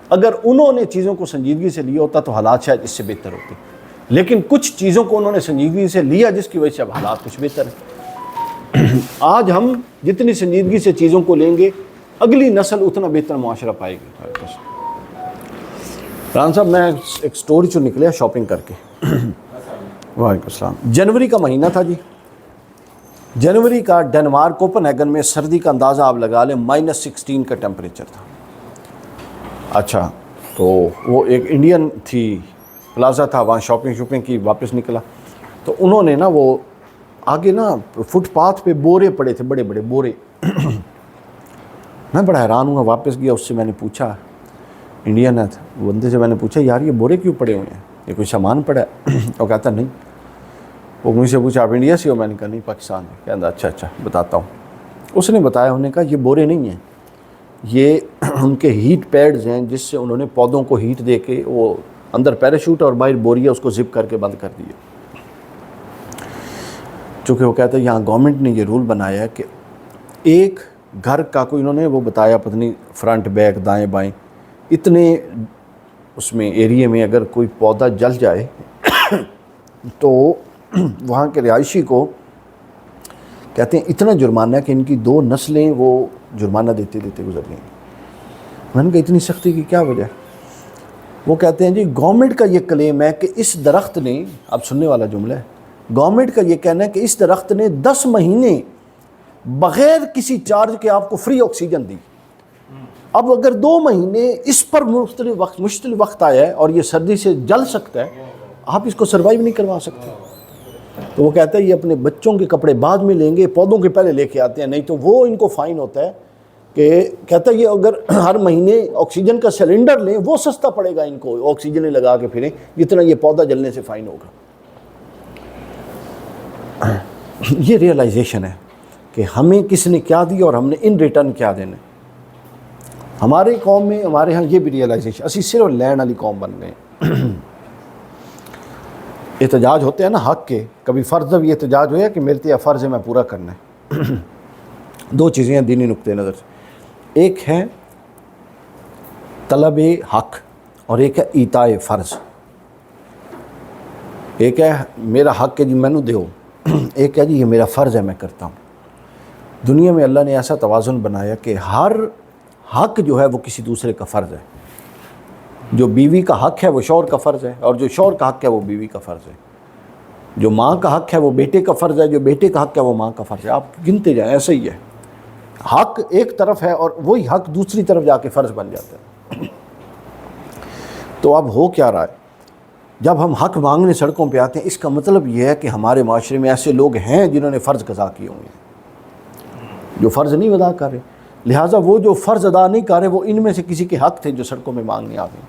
اگر انہوں نے چیزوں کو سنجیدگی سے لیا ہوتا تو حالات شاید اس سے بہتر ہوتے، لیکن کچھ چیزوں کو انہوں نے سنجیدگی سے لیا جس کی وجہ سے اب حالات کچھ بہتر ہیں۔ آج ہم جتنی سنجیدگی سے چیزوں کو لیں گے، اگلی نسل اتنا بہتر معاشرہ پائے گی۔ فرحان صاحب، میں ایک سٹوری جو نکلیا شاپنگ کر کے۔ وعلیکم السلام۔ جنوری کا مہینہ تھا جی، جنوری کا ڈنمارک کوپن ہیگن میں سردی کا اندازہ آپ لگا لیں -16 کا ٹیمپریچر تھا۔ اچھا، تو وہ ایک انڈین تھی، پلازا تھا، وہاں شاپنگ کی، واپس نکلا تو انہوں نے نا وہ آگے نا فٹ پاتھ پہ بورے پڑے تھے، بڑے بڑے بورے۔ میں بڑا حیران ہوا، واپس گیا، اس سے میں نے پوچھا، انڈین ہے وہ بندے سے میں نے پوچھا یار یہ بورے کیوں پڑے ہوئے ہیں، یہ کوئی سامان پڑا ہے؟ وہ کہتا نہیں۔ وہ مجھ سے پوچھا آپ انڈیا سے ہو؟ میں نے کہا نہیں، پاکستان میں۔ کہتا اچھا بتاتا ہوں۔ اس نے بتایا، انہوں نے کہا یہ بورے نہیں ہیں، یہ ان کے ہیٹ پیڈز ہیں جس سے انہوں نے پودوں کو ہیٹ دے کے وہ اندر پیراشوٹ اور باہر بوریا اس کو زپ کر کے بند کر دیے۔ چونکہ وہ کہتا ہے یہاں گورنمنٹ نے یہ رول بنایا ہے کہ ایک گھر کا کوئی، انہوں نے وہ بتایا پتنی فرنٹ بیک دائیں بائیں اتنے اس میں ایریے میں اگر کوئی پودا جل جائے تو وہاں کے رہائشی کو کہتے ہیں اتنا جرمانہ ہے کہ ان کی 2 نسلیں وہ جرمانہ دیتے گزر گئیں۔ میں نے کہا اتنی سختی کی کیا وجہ ہے؟ وہ کہتے ہیں جی گورنمنٹ کا یہ کلیم ہے کہ اس درخت نے، اب سننے والا جملہ ہے، گورنمنٹ کا یہ کہنا ہے کہ اس درخت نے 10 مہینے بغیر کسی چارج کے آپ کو فری آکسیجن دی۔ اب اگر 2 مہینے اس پر مشتل وقت آیا ہے اور یہ سردی سے جل سکتا ہے، آپ اس کو سروائیو نہیں کروا سکتے۔ تو وہ کہتا ہے یہ اپنے بچوں کے کپڑے بعد میں لیں گے، پودوں کے پہلے لے کے آتے ہیں، نہیں تو وہ ان کو فائن ہوتا ہے کہ کہتا ہے یہ اگر ہر مہینے آکسیجن کا سلنڈر لیں وہ سستا پڑے گا ان کو، آکسیجن لگا کے پھریں جتنا یہ پودا جلنے سے فائن ہوگا۔ یہ ریئلائزیشن ہے کہ ہمیں کس نے کیا دیا اور ہم نے ان ریٹرن کیا دینا۔ ہمارے قوم میں، ہمارے ہاں یہ بھی ریئلائزیشن، اسی صرف لینڈ والی قوم بن گئے۔ احتجاج ہوتے ہیں نا حق کے، کبھی فرض بھی احتجاج ہوا کہ میرے تیہ فرض ہے میں پورا کرنا ہے۔ 2 چیزیں ہیں دینی نقطۂ نظر سے، ایک ہے طلب حق اور ایک ہے ایتاء فرض۔ ایک ہے میرا حق ہے جی میں نے دیو، ایک ہے جی یہ میرا فرض ہے میں کرتا ہوں۔ دنیا میں اللہ نے ایسا توازن بنایا کہ ہر حق جو ہے وہ کسی دوسرے کا فرض ہے۔ جو بیوی کا حق ہے وہ شوہر کا فرض ہے، اور جو شوہر کا حق ہے وہ بیوی کا فرض ہے۔ جو ماں کا حق ہے وہ بیٹے کا فرض ہے، جو بیٹے کا حق ہے وہ ماں کا فرض ہے۔ آپ گنتے جائیں، ایسا ہی ہے، حق ایک طرف ہے اور وہی حق دوسری طرف جا کے فرض بن جاتا ہے۔ تو اب ہو کیا رہا ہے؟ جب ہم حق مانگنے سڑکوں پہ آتے ہیں، اس کا مطلب یہ ہے کہ ہمارے معاشرے میں ایسے لوگ ہیں جنہوں نے فرض قضا کیے ہوئے ہیں، جو فرض نہیں ادا کر رہے، لہٰذا وہ جو فرض ادا نہیں کر رہے وہ ان میں سے کسی کے حق تھے جو سڑکوں میں مانگنے آ گئے۔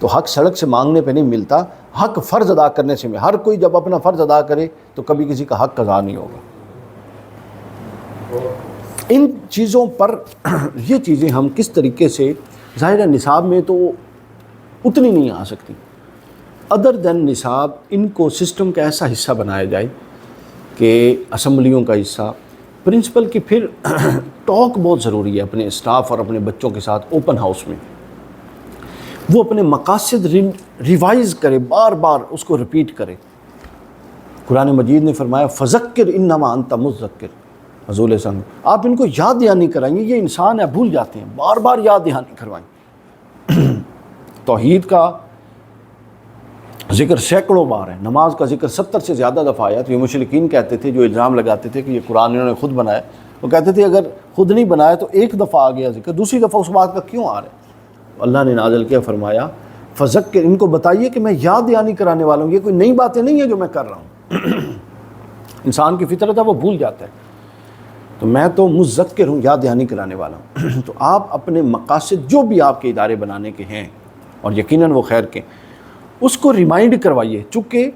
تو حق سڑک سے مانگنے پہ نہیں ملتا، حق فرض ادا کرنے سے ہر کوئی جب اپنا فرض ادا کرے تو کبھی کسی کا حق قضا نہیں ہوگا۔ ان چیزوں پر یہ چیزیں ہم کس طریقے سے، ظاہر ہے نصاب میں تو اتنی نہیں آ سکتی، ادر دین نصاب ان کو سسٹم کا ایسا حصہ بنایا جائے کہ اسمبلیوں کا حصہ، پرنسپل کی پھر ٹاک بہت ضروری ہے اپنے اسٹاف اور اپنے بچوں کے ساتھ اوپن ہاؤس میں، وہ اپنے مقاصد ریوائز کرے، بار بار اس کو ریپیٹ کرے۔ قرآن مجید نے فرمایا فذکر انما انت مذکر، حضور صلی اللہ علیہ وسلم آپ ان کو یاد دہانی کرائیں، یہ انسان ہے بھول جاتے ہیں، بار بار یاد دہانی کروائیں۔ توحید کا ذکر سینکڑوں بار ہے، نماز کا ذکر 70 سے زیادہ دفعہ آیا۔ تو یہ مشرکین کہتے تھے جو الزام لگاتے تھے کہ یہ قرآن انہوں نے خود بنایا، وہ کہتے تھے اگر خود نہیں بنایا تو ایک دفعہ آ گیا ذکر، دوسری دفعہ اس بات کا کیوں آ رہا ہے؟ اللہ نے نازل کیا، فرمایا فذکر، ان کو بتائیے کہ میں یاد دہانی کرانے والا ہوں، یہ کوئی نئی باتیں نہیں ہیں جو میں کر رہا ہوں۔ انسان کی فطرت ہے وہ بھول جاتا ہے۔ تو میں تو مذکر ہوں، یاد دہانی کرانے والا ہوں تو آپ اپنے مقاصد جو بھی آپ کے ادارے بنانے کے ہیں، اور یقیناً وہ خیر کے، اس کو ریمائنڈ کروائیے. چونکہ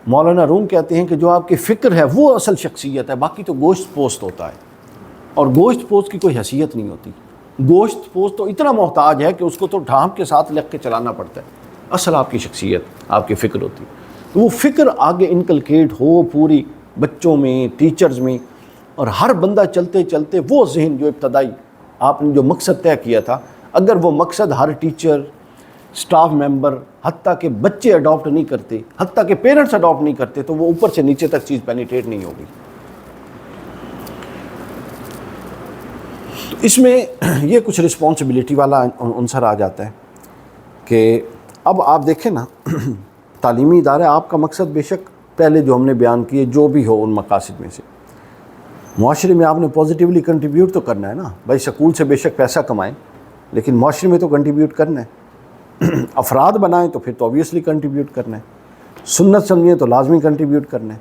مولانا روم کہتے ہیں کہ جو آپ کی فکر ہے وہ اصل شخصیت ہے، باقی تو گوشت پوست ہوتا ہے، اور گوشت پوست کی کوئی حیثیت نہیں ہوتی. گوشت پوست تو اتنا محتاج ہے کہ اس کو تو ڈھانپ کے ساتھ لکھ کے چلانا پڑتا ہے. اصل آپ کی شخصیت، آپ کی فکر ہوتی ہے. تو وہ فکر آگے انکلکیٹ ہو پوری بچوں میں، ٹیچرز میں، اور ہر بندہ چلتے چلتے وہ ذہن جو ابتدائی آپ نے جو مقصد طے کیا تھا، اگر وہ مقصد ہر ٹیچر، سٹاف ممبر، حتیٰ کہ بچے اڈاپٹ نہیں کرتے، حتیٰ کہ پیرنٹس اڈاپٹ نہیں کرتے، تو وہ اوپر سے نیچے تک چیز پینیٹریٹ نہیں ہوگی. تو اس میں یہ کچھ رسپانسبلٹی والا عنصر آ جاتا ہے کہ اب آپ دیکھیں نا تعلیمی ادارہ، آپ کا مقصد بے شک پہلے جو ہم نے بیان کیے جو بھی ہو ان مقاصد میں سے، معاشرے میں آپ نے پازیٹیولی کنٹریبیوٹ تو کرنا ہے نا. بھائی سکول سے بے شک پیسہ کمائیں، لیکن معاشرے میں تو کنٹریبیوٹ کرنا ہے. افراد بنائیں تو پھر تو اوبیسلی کنٹریبیوٹ کرنا ہے. سنت سمجھیں تو لازمی کنٹریبیوٹ کرنا ہے.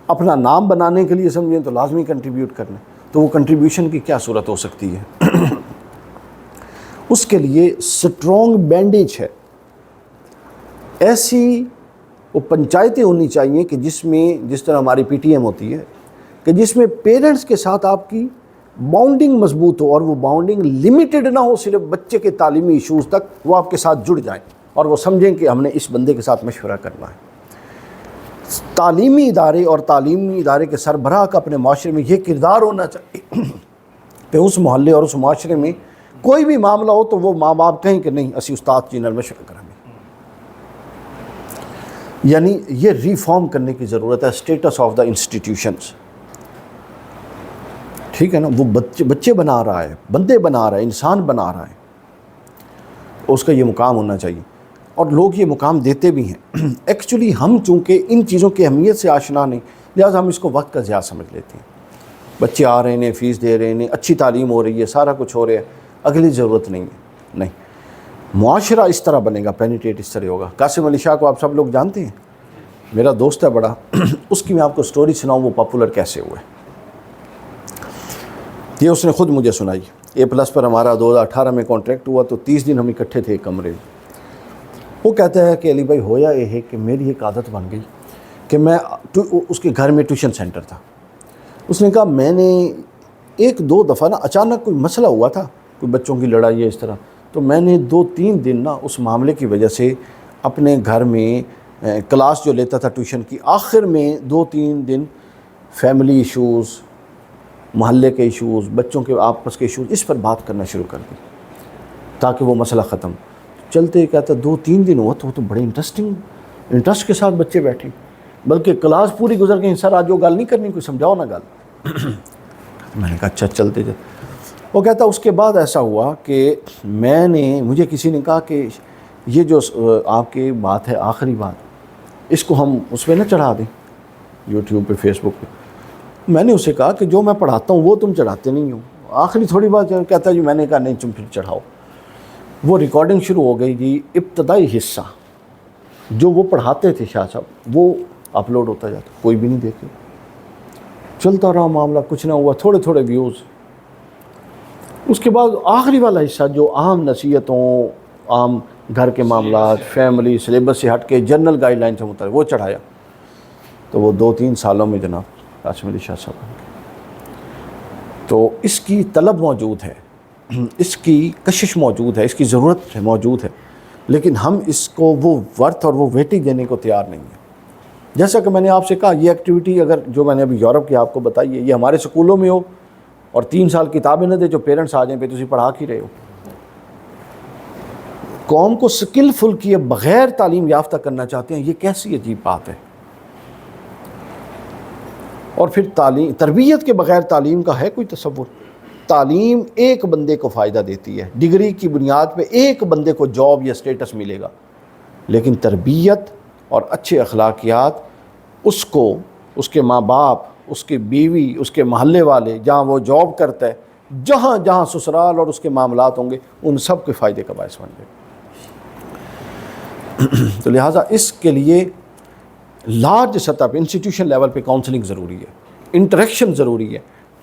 اپنا نام بنانے کے لیے سمجھیں تو لازمی کنٹریبیوٹ کرنا ہے. تو وہ کنٹریبیوشن کی کیا صورت ہو سکتی ہے؟ اس کے لیے سٹرونگ بینڈیج ہے. ایسی وہ پنچایتیں ہونی چاہیے کہ جس میں، جس طرح ہماری پی ٹی ایم ہوتی ہے، کہ جس میں پیرنٹس کے ساتھ آپ کی باؤنڈنگ مضبوط ہو، اور وہ باؤنڈنگ لمیٹڈ نہ ہو صرف بچے کے تعلیمی ایشوز تک، وہ آپ کے ساتھ جڑ جائیں اور وہ سمجھیں کہ ہم نے اس بندے کے ساتھ مشورہ کرنا ہے. تعلیمی ادارے اور تعلیمی ادارے کے سربراہ کا اپنے معاشرے میں یہ کردار ہونا چاہیے کہ اس محلے اور اس معاشرے میں کوئی بھی معاملہ ہو تو وہ ماں باپ کہیں کہ نہیں اسی استاد جی نال مشورہ کریں گے. یعنی یہ ریفارم کرنے کی ضرورت ہے اسٹیٹس آف دا انسٹیٹیوشنز. ٹھیک ہے نا، وہ بچے بنا رہا ہے، بندے بنا رہا ہے، انسان بنا رہا ہے، اس کا یہ مقام ہونا چاہیے. اور لوگ یہ مقام دیتے بھی ہیں. ایکچولی ہم چونکہ ان چیزوں کی اہمیت سے آشنا نہیں، لہٰذا ہم اس کو وقت کا ضیاع سمجھ لیتے ہیں. بچے آ رہے ہیں، فیس دے رہے ہیں، اچھی تعلیم ہو رہی ہے، سارا کچھ ہو رہا ہے، اگلی ضرورت نہیں ہے. نہیں، معاشرہ اس طرح بنے گا، پینیٹریٹ اس طرح ہوگا. قاسم علی شاہ کو آپ سب لوگ جانتے ہیں، میرا دوست ہے بڑا. اس کی میں آپ کو سٹوری سناؤں وہ پاپولر کیسے ہوئے. یہ اس نے خود مجھے سنائی. A+ پر ہمارا 2018 میں کانٹریکٹ ہوا تو 30 دن ہم اکٹھے تھے ایک کمرے میں. وہ کہتا ہے کہ علی بھائی ہویا یہ ہے کہ میری ایک عادت بن گئی کہ میں، اس کے گھر میں ٹیوشن سینٹر تھا. اس نے کہا میں نے 1-2 دفعہ نا اچانک کوئی مسئلہ ہوا تھا، کوئی بچوں کی لڑائی ہے اس طرح، تو میں نے 2-3 دن نا اس معاملے کی وجہ سے اپنے گھر میں کلاس جو لیتا تھا ٹیوشن کی، آخر میں 2-3 دن فیملی ایشوز، محلے کے ایشوز، بچوں کے آپس کے ایشوز، اس پر بات کرنا شروع کر دی تاکہ وہ مسئلہ ختم. چلتے کہتا 2-3 دن ہوا تو وہ تو بڑے انٹرسٹ کے ساتھ بچے بیٹھے، بلکہ کلاس پوری گزر گئی. سر آج جو گل نہیں کرنی، کوئی سمجھاؤ نا گل. میں نے کہا اچھا چلتے. وہ کہتا اس کے بعد ایسا ہوا کہ مجھے کسی نے کہا کہ یہ جو آپ کی بات ہے آخری بات، اس کو ہم اس پہ نہ چڑھا دیں یوٹیوب پہ، فیس بک پہ. میں نے اسے کہا کہ جو میں پڑھاتا ہوں وہ تم چڑھاتے نہیں ہو. آخری تھوڑی بات کہتا جی میں نے کہا نہیں تم پھر چڑھاؤ. وہ ریکارڈنگ شروع ہو گئی جی. ابتدائی حصہ جو وہ پڑھاتے تھے شاہ صاحب وہ اپلوڈ ہوتا جاتا، کوئی بھی نہیں دیکھے. چلتا رہا معاملہ، کچھ نہ ہوا، تھوڑے ویوز. اس کے بعد آخری والا حصہ جو عام نصیحتوں، عام گھر کے معاملات، فیملی سلیبس سے ہٹ کے جنرل گائیڈ لائن سے متعلق، وہ چڑھایا. تو وہ 2-3 سالوں میں جناب قاسم علی شاہ صاحب. تو اس کی طلب موجود ہے، اس کی کشش موجود ہے، اس کی ضرورت موجود ہے، لیکن ہم اس کو وہ ورتھ اور وہ ویٹیج دینے کو تیار نہیں ہیں. جیسا کہ میں نے آپ سے کہا، یہ ایکٹیویٹی اگر جو میں نے ابھی یورپ کی آپ کو بتائی ہے، یہ ہمارے سکولوں میں ہو اور 3 سال کتابیں نہ دے جو پیرنٹس آ جائیں پہ تسی پڑھا کی رہے ہو. قوم کو سکلفل کیے بغیر تعلیم یافتہ کرنا چاہتے ہیں، یہ کیسی عجیب بات ہے. اور پھر تربیت کے بغیر تعلیم کا ہے کوئی تصور؟ تعلیم ایک بندے کو فائدہ دیتی ہے، ڈگری کی بنیاد پہ ایک بندے کو جاب یا سٹیٹس ملے گا، لیکن تربیت اور اچھے اخلاقیات اس کو، اس کے ماں باپ، اس کی بیوی، اس کے محلے والے، جہاں وہ جاب کرتا ہے، جہاں جہاں سسرال اور اس کے معاملات ہوں گے، ان سب کے فائدے کا باعث بن گئے. تو لہٰذا اس کے لیے لارج سطح پہ انسٹیٹیوشن لیول پہ کاؤنسلنگ ضروری ہے، انٹریکشن ضروری ہے.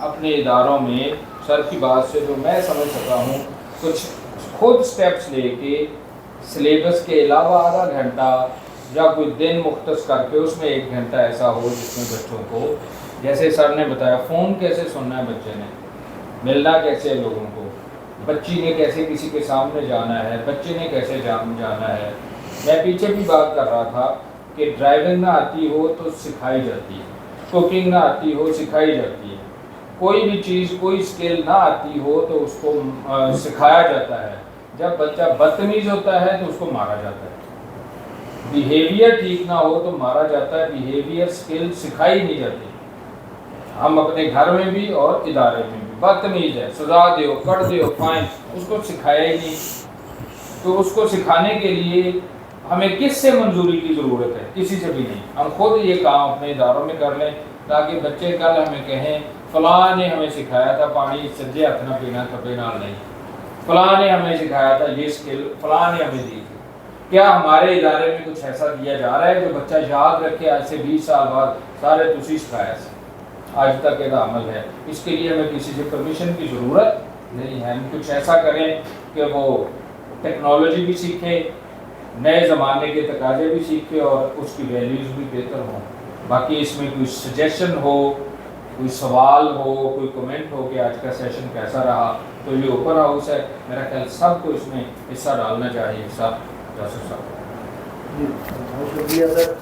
اپنے اداروں میں سر کی بات سے جو میں سمجھ سکا ہوں کچھ خود سٹیپس لے کے سلیبس کے علاوہ آدھا گھنٹہ یا کوئی دن مختص کر کے اس میں 1 گھنٹہ ایسا ہو جس میں بچوں کو، جیسے سر نے بتایا، فون کیسے سننا ہے بچے نے، ملنا کیسے ہے لوگوں کو، بچی نے کیسے کسی کے سامنے جانا ہے، بچے نے کیسے جانا ہے۔ میں پیچھے بھی بات کر رہا تھا کہ ڈرائیونگ نہ آتی ہو تو سکھائی جاتی ہے، کوکنگ نہ آتی ہو سکھائی جاتی ہے، کوئی بھی چیز کوئی اسکل نہ آتی ہو تو اس کو سکھایا جاتا ہے۔ جب بچہ بدتمیز ہوتا ہے تو اس کو مارا جاتا ہے، بیہیویئر ٹھیک نہ ہو تو مارا جاتا ہے، بیہیویئر اسکل سکھائی نہیں جاتی۔ ہم اپنے گھر میں بھی اور ادارے میں بھی بدتمیز ہے، سزا دیو، کٹ دیو، فائن، اس کو سکھایا ہی نہیں۔ تو اس کو سکھانے کے لیے ہمیں کس سے منظوری کی ضرورت ہے؟ کسی سے بھی نہیں۔ ہم خود یہ کام اپنے اداروں میں کر لیں تاکہ بچے کل ہمیں کہیں فلاں نے ہمیں سکھایا تھا پانی سجے ہاتھ نہ پینا کھبے نال نہیں، فلاں نے ہمیں سکھایا تھا یہ اسکل فلاں نے ہمیں دی تھی۔ کیا ہمارے ادارے میں کچھ ایسا دیا جا رہا ہے جو بچہ یاد رکھے آج سے 20 سال بعد سارے تسی سکھایا سے؟ آج تک یہ عمل ہے۔ اس کے لیے ہمیں کسی سے پرمیشن کی ضرورت نہیں ہے۔ ہم کچھ ایسا کریں کہ وہ ٹیکنالوجی بھی سیکھے، نئے زمانے کے تقاضے بھی سیکھے اور اس کی ویلیوز بھی بہتر ہوں۔ باقی اس میں کوئی سجیشن ہو، کوئی سوال ہو، کوئی کمنٹ ہو کہ آج کا سیشن کیسا رہا، تو یہ اوپن ہاؤس ہے، میرا خیال سب کو اس میں حصہ ڈالنا چاہیے۔ حصہ جاسر صاحب۔ جی بہت شکریہ سر۔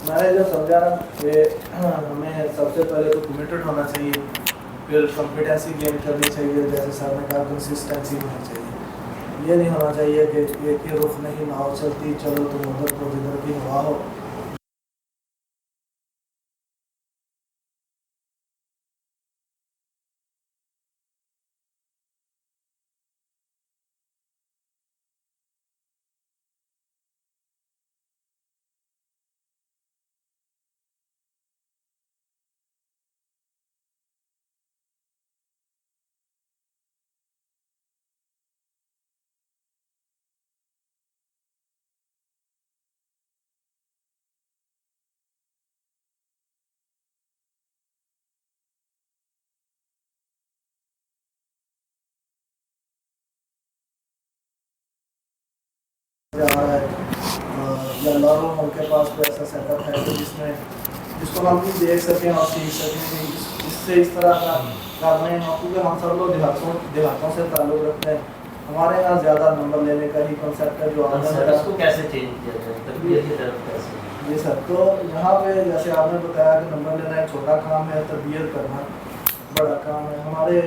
میں نے جو سمجھا نا کہ ہمیں سب سے پہلے تو کمیٹڈ ہونا چاہیے، پھر کمپیٹنسی گین کرنی چاہیے، جیسے سر نے کہا کنسسٹنسی ہونی چاہیے۔ یہ نہیں ہونا چاہیے کہ ایک ہی رخ نہیں ناؤ چلتی، چلو تم ادھر کو جدھر کی ہوا ہو۔ جا رہا ہے یا لاروں ہم کے پاس کوئی ایسا سیٹ اپ ہے کہ جس کو ہم بھی دیکھ سکیں اور سیکھ سکیں کہ اس سے اس طرح کا کرنا ہے، کیونکہ ہم سب لوگ دیہاتوں سے تعلق رکھتے ہیں۔ ہمارے یہاں زیادہ نمبر لینے کا ہی کنسیپٹ ہے جو اس کو کیسے چینج کیا جائے، تربیت کی طرف کیسے؟ جی سر، تو یہاں پہ جیسے آپ نے بتایا کہ نمبر لینا ایک چھوٹا کام ہے، تربیت کرنا بڑا کام ہے۔ ہمارے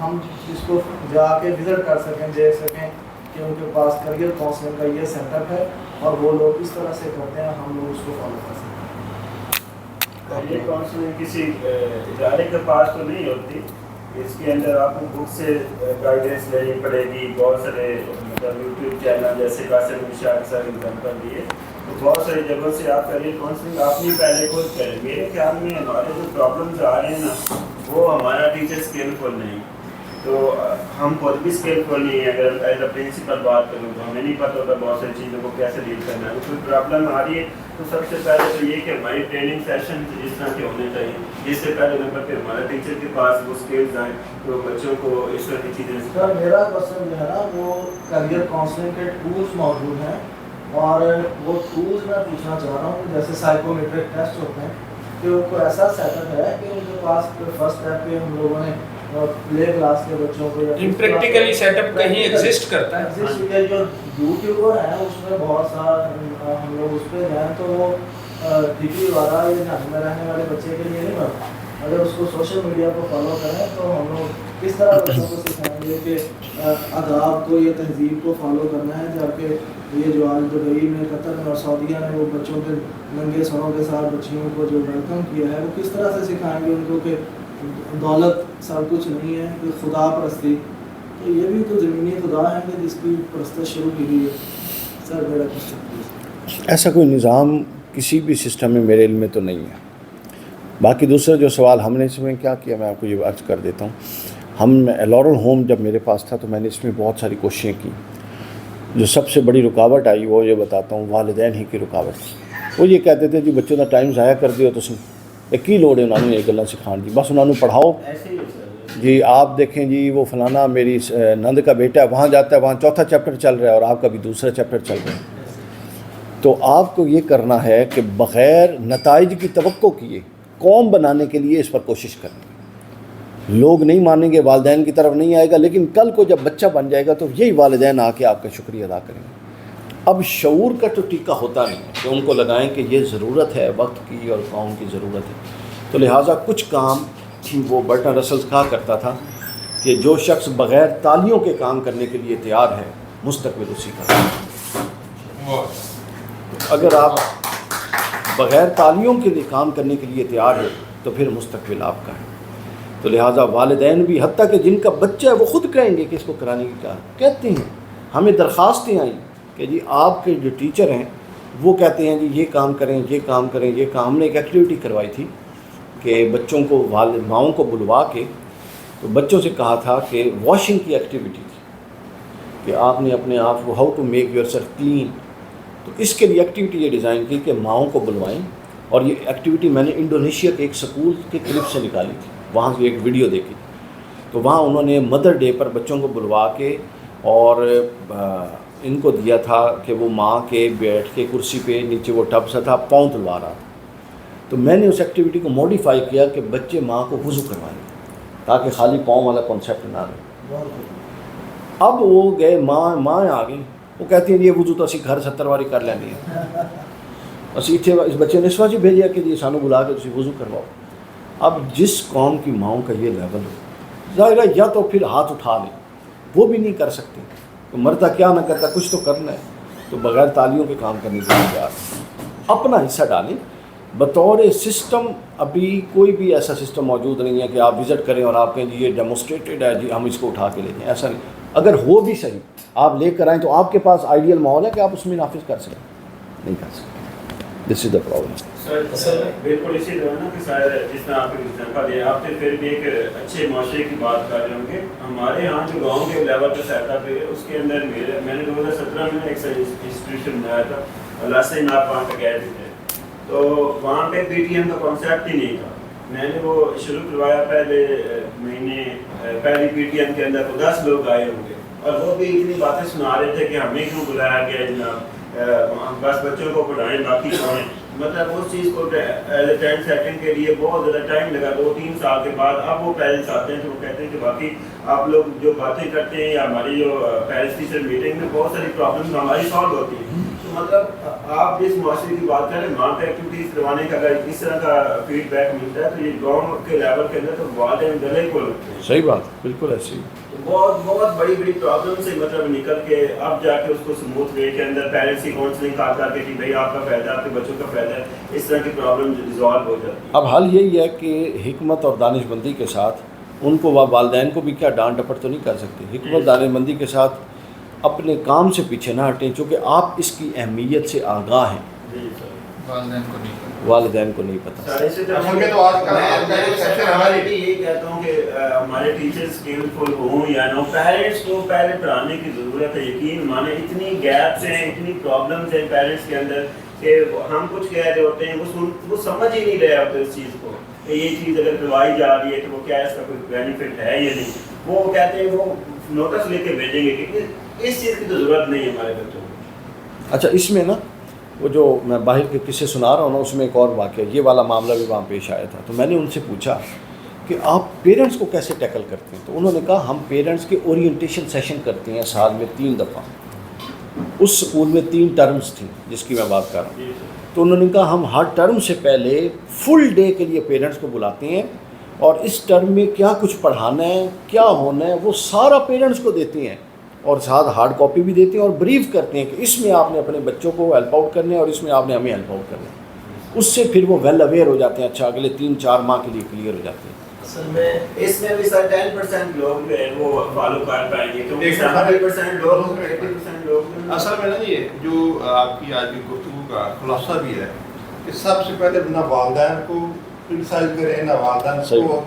ہم اس کو جا کے وزٹ کر سکیں، دیکھ سکیں کہ ان کے پاس کریئر کاؤنسلنگ کا یہ سیٹ اپ ہے اور وہ لوگ اس طرح سے کرتے ہیں، ہم لوگ اس کو فالو کر سکتے ہیں۔ کریئر کاؤنسلنگ کسی ادارے کے پاس تو نہیں ہوتی، اس کے اندر آپ کو بک سے گائیڈنس لینی پڑے گی۔ بہت سارے مطلب یوٹیوب چینل جیسے قاسم نشاد سر ایگزامپل دیے، تو بہت ساری جگہوں سے آپ کریئر کاؤنسلنگ اپنی پہلے خود کریں۔ میرے خیال میں ہمارے جو پرابلمز آ رہے ہیں نا، وہ ہمارا ٹیچر اسکلفل نہیں، تو ہم خود بھی اسکلفل نہیں ہیں۔ اگر ایز اے پرنسپل بات کروں تو ہمیں نہیں پتہ ہوتا بہت ساری چیزوں کو کیسے ڈیل کرنا ہے۔ کوئی پرابلم آ رہی ہے تو سب سے پہلے تو یہ کہ ہماری ٹریننگ سیشن جس طرح کے ہونے چاہیے، جس سے پہلے نمبر پہ ہمارا ٹیچر کے پاس وہ اسکلز آئیں تو بچوں کو اس طرح کی چیزیں۔ سر میرا پسند جو ہے نا وہ کریئر کاؤنسلنگ کے ٹولس موجود ہیں، اور وہ ٹولس میں پوچھنا چاہ رہا ہوں جیسے سائیکومیٹرک ٹیسٹ ہوتے ہیں کہ ان کو ایسا سیٹ اپ ہے کہ ان کے پاس فرسٹ اسٹیپ پہ ہم لوگوں نے پلے کلاس کے بچوں کو پریکٹیکلی سیٹ اپ کہیں ایگزسٹ کرتا ہے۔ ایگزسٹ ہے، جو یوٹیوبر ہیں اس میں بہت سارا ہم لوگ اس پہ جائیں تو وہ ڈگری والا یا جہاں میں رہنے والے بچے کے لیے نہیں بنتا۔ اگر اس کو سوشل میڈیا کو فالو کریں تو ہم لوگ کس طرح بچوں کو سکھائیں گے کہ آداب کو یا تہذیب کو فالو کرنا ہے، جبکہ یہ جو آج دبئی میں، قطر میں اور سعودیہ میں وہ بچوں کے ننگے سروں کے ساتھ بچیوں کو جو ویلکم کیا ہے، وہ کس طرح سے سکھائیں گے ان کو کہ دولت سب کچھ نہیں ہے، کہ خدا پرستی، تو یہ بھی تو زمینی خدا ہے کہ جس کی پرستش شروع کی گئی ہے۔ سر میرا کچھ ایسا کوئی نظام کسی بھی سسٹم میں میرے علم میں تو نہیں ہے۔ باقی دوسرا جو سوال ہم نے اس میں کیا کیا، میں آپ کو یہ عرض کر دیتا ہوں۔ ہم لورل ہوم جب میرے پاس تھا تو میں نے اس میں بہت ساری کوششیں کی۔ جو سب سے بڑی رکاوٹ آئی وہ یہ بتاتا ہوں، والدین ہی کی رکاوٹ تھی۔ وہ یہ کہتے تھے جی بچوں کا ٹائم ضائع کر دیو تسی، کی لوڑ ہے انہوں نے یہ گلاں سکھان دی، بس انہوں نے پڑھاؤ ایسے ہی ہے سر. جی آپ دیکھیں جی وہ فلانا میری نند کا بیٹا ہے وہاں جاتا ہے، وہاں چوتھا چیپٹر چل رہا ہے اور آپ کا بھی دوسرا چیپٹر چل رہا ہے. تو آپ کو یہ کرنا ہے کہ بغیر نتائج کی توقع کیے قوم بنانے کے لیے اس پر کوشش کریں. لوگ نہیں مانیں گے، والدین کی طرف نہیں آئے گا، لیکن کل کو جب بچہ بن جائے گا تو یہی والدین آ کے آپ کا شکریہ ادا کریں گے. اب شعور کا تو ٹیکہ ہوتا نہیں ہے کہ ان کو لگائیں کہ یہ ضرورت ہے وقت کی اور قوم کی ضرورت ہے. تو لہٰذا کچھ کام وہ برٹن رسلز کہا کرتا تھا کہ جو شخص بغیر تالیوں کے کام کرنے کے لیے تیار ہے مستقبل اسی کا ہے. اگر آپ بغیر تالیوں کے لیے کام کرنے کے لیے تیار ہے تو پھر مستقبل آپ کا ہے. تو لہٰذا والدین بھی حتیٰ کہ جن کا بچہ ہے وہ خود کہیں گے کہ اس کو کرانے کی کیا کہتے ہیں. ہمیں درخواستیں آئیں کہ جی آپ کے جو ٹیچر ہیں وہ کہتے ہیں جی یہ کام کریں یہ کام کریں یہ کام. ہم نے ایک ایکٹیویٹی کروائی تھی کہ بچوں کو ماؤں کو بلوا کے تو بچوں سے کہا تھا کہ واشنگ کی ایکٹیویٹی تھی کہ آپ نے اپنے آپ کو how to make yourself clean. تو اس کے لیے ایکٹیویٹی یہ ڈیزائن کی کہ ماؤں کو بلوائیں، اور یہ ایکٹیویٹی میں نے انڈونیشیا کے ایک سکول کے کلپ سے نکالی تھی، وہاں سے ایک ویڈیو دیکھی. تو وہاں انہوں نے مدر ڈے پر بچوں کو بلوا کے اور ان کو دیا تھا کہ وہ ماں کے بیٹھ کے کرسی پہ نیچے وہ ٹب سا تھا پاؤں دلوا رہا تھا. تو میں نے اس ایکٹیویٹی کو موڈیفائی کیا کہ بچے ماں کو وضو کروائیں تاکہ خالی پاؤں والا کانسیپٹ نہ رہے. اب وہ گئے ماں آ گئی، وہ کہتی ہیں یہ وضو تو اسی گھر 70 واری کر لینی ہے. اسی اتنے اس بچے نے اس وجہ بھیجا کہ جی سانو بلا کے تسی وضو کرواؤ. اب جس قوم کی ماؤں کا یہ لیول ہو ظاہر ہے یا تو پھر ہاتھ اٹھا لیں، وہ بھی نہیں کر سکتے. تو مرتا کیا نہ کرتا کچھ تو کرنا ہے. تو بغیر تالیوں کے کام کرنے کے لیے تیار اپنا حصہ ڈالیں. بطور سسٹم ابھی کوئی بھی ایسا سسٹم موجود نہیں ہے کہ آپ وزٹ کریں اور آپ کہیں جی یہ ڈیمونسٹریٹڈ ہے جی ہم اس کو اٹھا کے لے جائیں. ایسا نہیں. اگر ہو بھی صحیح آپ لے کر آئیں تو آپ کے پاس آئیڈیل ماحول ہے کہ آپ اس میں نافذ کر سکیں. نہیں کر سکتے. دس از دا پرابلم. سر بالکل اسی طرح نا کہ سر جس طرح آپ نے ایگزامپل دیا آپ نے پھر بھی ایک اچھے معاشرے کی بات کر رہے ہوں گے. ہمارے یہاں جو گاؤں کے لیول پہ سیٹ اپ ہے اس کے اندر میں نے 2017 میں ایک انسٹیٹیوشن بنایا تھا اللہ سے آپ وہاں پہ گئے تھے. تو وہاں پہ پی ٹی ایم کا کانسیپٹ ہی نہیں تھا. میں نے وہ شروع کروایا پہلے مہینے پہلی پی ٹی ایم کے اندر 10 لوگ آئے ہوں گے اور وہ بھی اتنی باتیں سنا رہے تھے کہ ہمیں کیوں بلایا گیا جناب، بس بچوں کو پڑھائیں باقی پڑھیں. مطلب اس چیز کو ٹرینڈ سیٹنگ کے لیے بہت زیادہ ٹائم لگا. 2-3 سال کے بعد اب وہ پیرنٹس آتے ہیں تو وہ کہتے ہیں کہ باقی آپ لوگ جو باتیں کرتے ہیں یا ہماری جو پیرنٹس ٹیچر میٹنگ میں بہت ساری پرابلمس ہماری سالو ہوتی ہیں. تو مطلب آپ جس معاشرے کی بات کریں وہاں پہ ایکٹیویٹیز کروانے کا اگر اس طرح کا فیڈ بیک ملتا ہے تو یہ گاؤں کے لیول کے اندر تو والدین گلے کو لگتے ہیں. صحیح بات بالکل ایسی. بہت بڑی پرابلم سے مطلب نکل کے اب جا کے اس کو سموتھ وے کے اندر پیرنٹس کی کاؤنسلنگ کر کے کہ بھائی آپ کا فائدہ آپ کے بچوں کا فائدہ ہے، اس طرح کی پرابلم ریزالو ہو جاتی ہے. اب حل یہی ہے کہ حکمت اور دانش مندی کے ساتھ ان کو والدین کو بھی کیا ڈانٹ ڈپٹ تو نہیں کر سکتے. حکمت دانش مندی کے ساتھ اپنے کام سے پیچھے نہ ہٹیں چونکہ آپ اس کی اہمیت سے آگاہ ہیں. جی سر. والدین کو نہیں پتہ. یہی کہتا ہوں کہ ہمارے ٹیچر اسکلفل ہوں یا نو، پیرنٹس کو پہلے پڑھانے کی ضرورت ہے. یقین مانے اتنی گیپس ہیں اتنی پرابلمس ہیں پیرنٹس کے اندر کہ ہم کچھ کہہ رہے ہوتے ہیں وہ سمجھ ہی نہیں رہے ہوتے اس چیز کو کہ یہ چیز اگر کروائی جا رہی ہے تو وہ کیا اس کا کوئی بینیفٹ ہے یا نہیں. وہ کہتے ہیں وہ نوٹس لے کے بھیجیں گے کہ اس چیز کی تو ضرورت نہیں ہے ہمارے بچوں کو. اچھا اس میں نا وہ جو میں باہر کے قصے سنا رہا ہوں نا اس میں ایک اور واقعہ یہ والا معاملہ بھی وہاں پیش آیا تھا. تو میں نے ان سے پوچھا کہ آپ پیرنٹس کو کیسے ٹیکل کرتے ہیں. تو انہوں نے کہا ہم پیرنٹس کے اورینٹیشن سیشن کرتے ہیں سال میں 3 دفعہ. اس اسکول میں 3 ٹرمز تھیں جس کی میں بات کر رہا ہوں. تو انہوں نے کہا ہم ہر ٹرم سے پہلے فل ڈے کے لیے پیرنٹس کو بلاتے ہیں اور اس ٹرم میں کیا کچھ پڑھانا ہے کیا ہونا ہے وہ سارا پیرنٹس کو دیتے ہیں اور ساتھ ہارڈ کاپی بھی دیتے ہیں اور بریف کرتے ہیں کہ اس میں آپ نے اپنے بچوں کو ہیلپ آؤٹ کرنا ہے اور اس میں آپ نے ہمیں ہیلپ آؤٹ کرنا ہے. اس سے پھر وہ ویل اویئر ہو جاتے ہیں. اچھا اگلے 3-4 ماہ کے لیے کلیئر ہو جاتے ہیں. اصل میں اس میں بھی سر 10% لوگ جو ہے وہ فالو کر پائیں گے تو 70% لوگ 80% لوگ اصل میں نا یہ جو آپ کی آج کی گفتگو کا خلاصہ بھی ہے کہ سب سے پہلے نہ والدین کو کرٹیسائز کریں نہ والدین کو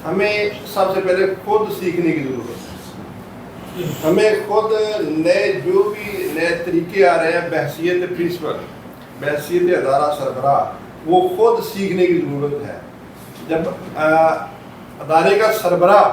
ہمیں سب سے پہلے خود سیکھنے کی ضرورت ہے. ہمیں خود نئے جو بھی نئے طریقے آ رہے ہیں بحثیت پرنسپل بحثیت ادارہ سربراہ وہ خود سیکھنے کی ضرورت ہے. جب ادارے کا سربراہ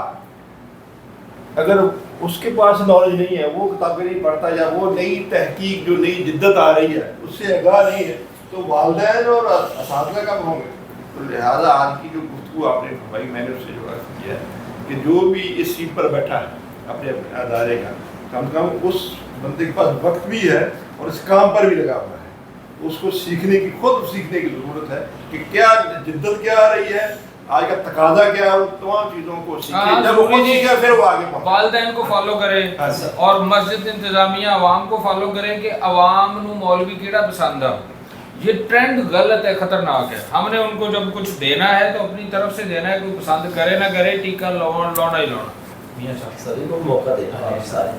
اگر اس کے پاس نالج نہیں ہے, وہ کتابیں نہیں پڑھتا, یا وہ نئی تحقیق جو نئی جدت آ رہی ہے اس سے آگاہ نہیں ہے, تو والدین اور اساتذہ کب ہوں گے؟ تو لہٰذا آج کی جو گفتگو آپ نے فرمائی, میں نے اس سے جو عرض کیا ہے کہ جو بھی اس سیٹ پر بیٹھا ہے اپنے ادارے کا, کم کم اس بندے کے پاس وقت بھی ہے اور اس کام پر بھی لگا ہوا ہے, اس کو سیکھنے کی, خود سیکھنے کی ضرورت ہے کہ کیا جدت کیا آ رہی ہے, آج کا تقاضا کیا ہے, ان تمام چیزوں کو سیکھے. جب وہ سیکھے پھر وہ آگے پہنچے. والدین کو فالو کرے اور مسجد انتظامیہ عوام کو فالو کرے کہ عوام نو مولوی کیڑا پسند ہے. یہ ٹرینڈ غلط ہے, خطرناک ہے. ہم نے ان کو جب کچھ دینا ہے تو اپنی طرف سے دینا ہے, کوئی پسند کرے نہ کرے, ٹیکا لونا ہی لونا. میاں صاحب سبھی کو موقع دینا ہے سارے.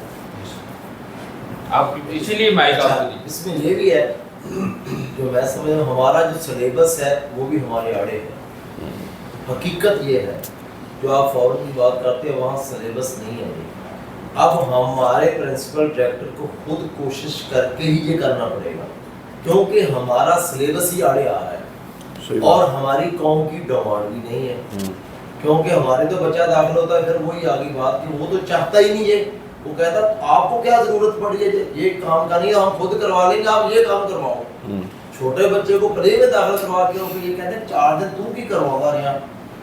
آپ اسی لیے مائک آپ کو دی. اس میں یہ بھی ہے جو میں سمجھ ہمارا جو سلیبس ہے وہ بھی ہمارے آڑے ہے. حقیقت یہ ہے جو آپ فوراً کی بات کرتے ہیں وہاں سلیبس نہیں ہے. اب ہمارے پرنسپل ڈائریکٹر کو خود کوشش کر کے ہی یہ کرنا پڑے گا, کیونکہ ہمارا سلیبس ہی آڑے آ رہا ہے اور ہماری قوم کی ڈیمانڈ بھی نہیں ہے. کیونکہ ہمارے تو بچہ داخل ہوتا ہے پھر وہی آگے بات کی, وہ تو چاہتا ہی نہیں ہے. وہ کہتا آپ کو کیا ضرورت پڑی ہے یہ کام کا, نہیں ہم خود کروا لیں گے, آپ یہ کام کرواؤ. چھوٹے بچے کو پلے میں داخل کروا کے یہ کہتے ہیں 4 دن تو کی کرواؤں گا یہاں,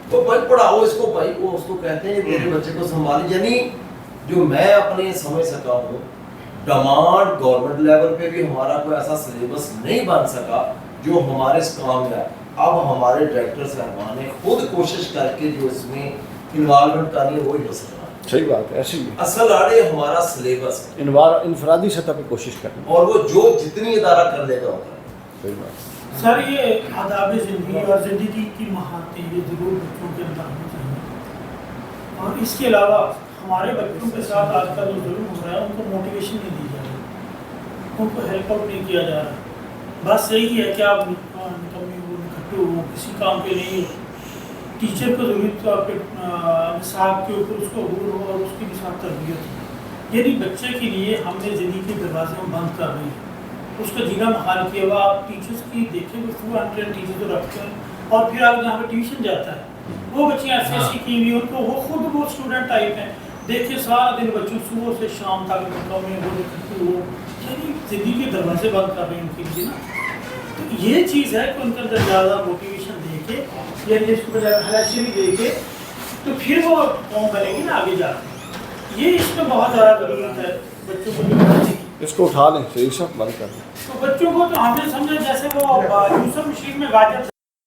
تو بھائی پڑھاؤ اس کو. بھائی وہ اس کو کہتے ہیں میرے بچے کو سنبھالی. یعنی جو میں اپنے سمجھ سکا ہوں, ڈیمانڈ گورنمنٹ لیول پہ بھی ہمارا کوئی ایسا سلیبس نہیں بن سکا جو ہمارے اس کام میں ہے. اب ہمارے ڈائریکٹر صاحبان نے خود کوشش کر کے جو اس میں انوالومنٹ کرنی ہے وہی ہو سکتا ہے. صحیح بات ہے, ایسی اصل آڑے ہمارا سلیبس ہے, انفرادی سطح پہ کوشش کرنا, اور وہ جو جتنی ادارہ کر لے گا ہوتا ہے. صحیح بات. سر یہ آداب زندگی اور زندگی کی مہارتیں یہ ضرور بچوں کے اندر ہونی چاہیے. اور اس کے علاوہ ہمارے بچوں کے ساتھ آج کل جو ظلم ہو رہا ہے ان کو موٹیویشن نہیں دی جا رہی, ان کو ہیلپ آؤٹ نہیں کیا جا رہا. بس یہی ہے کہ آپ نکٹو ہو, کسی کام کے نہیں. ٹیچر کو ضرورت آپ نصاب کے اوپر اس کو غور ہو اور اس کی نصاب تربیت ہو. یعنی بچے کے لیے ہم نے زندگی کے دروازے میں بند کر رہے ہیں, اس کا جینا محال کیا ہوا. آپ ٹیچرس کی دیکھیں وہ فل انٹرین ٹیچر کو رکھتے ہیں اور پھر آپ جہاں پہ ٹیوشن جاتا ہے وہ بچیاں ایسے سیکھی ہوئی, ان کو وہ خود وہ اسٹوڈنٹ ٹائپ ہیں. دیکھیں سارا دن بچوں صبح سے شام تک میں وہ اکٹھے ہو, یعنی زندگی کے دروازے بند کر رہے ہیں ان کے لیے نا. تو یہ چیز ہے کہ ان کے اندر زیادہ موٹیویشن دے کے یعنی اس کو ہراشی دے کے تو پھر وہ قوم کرے گی نا آگے جا کے. یہ اس میں بہت زیادہ ضرورت ہے بچوں کو بھی. اس کو اٹھا لیں, صحیح سب بند کر دیں. تو بچوں کو تو ہمیں سمجھا جیسے وہ یوسف مشین میں واجب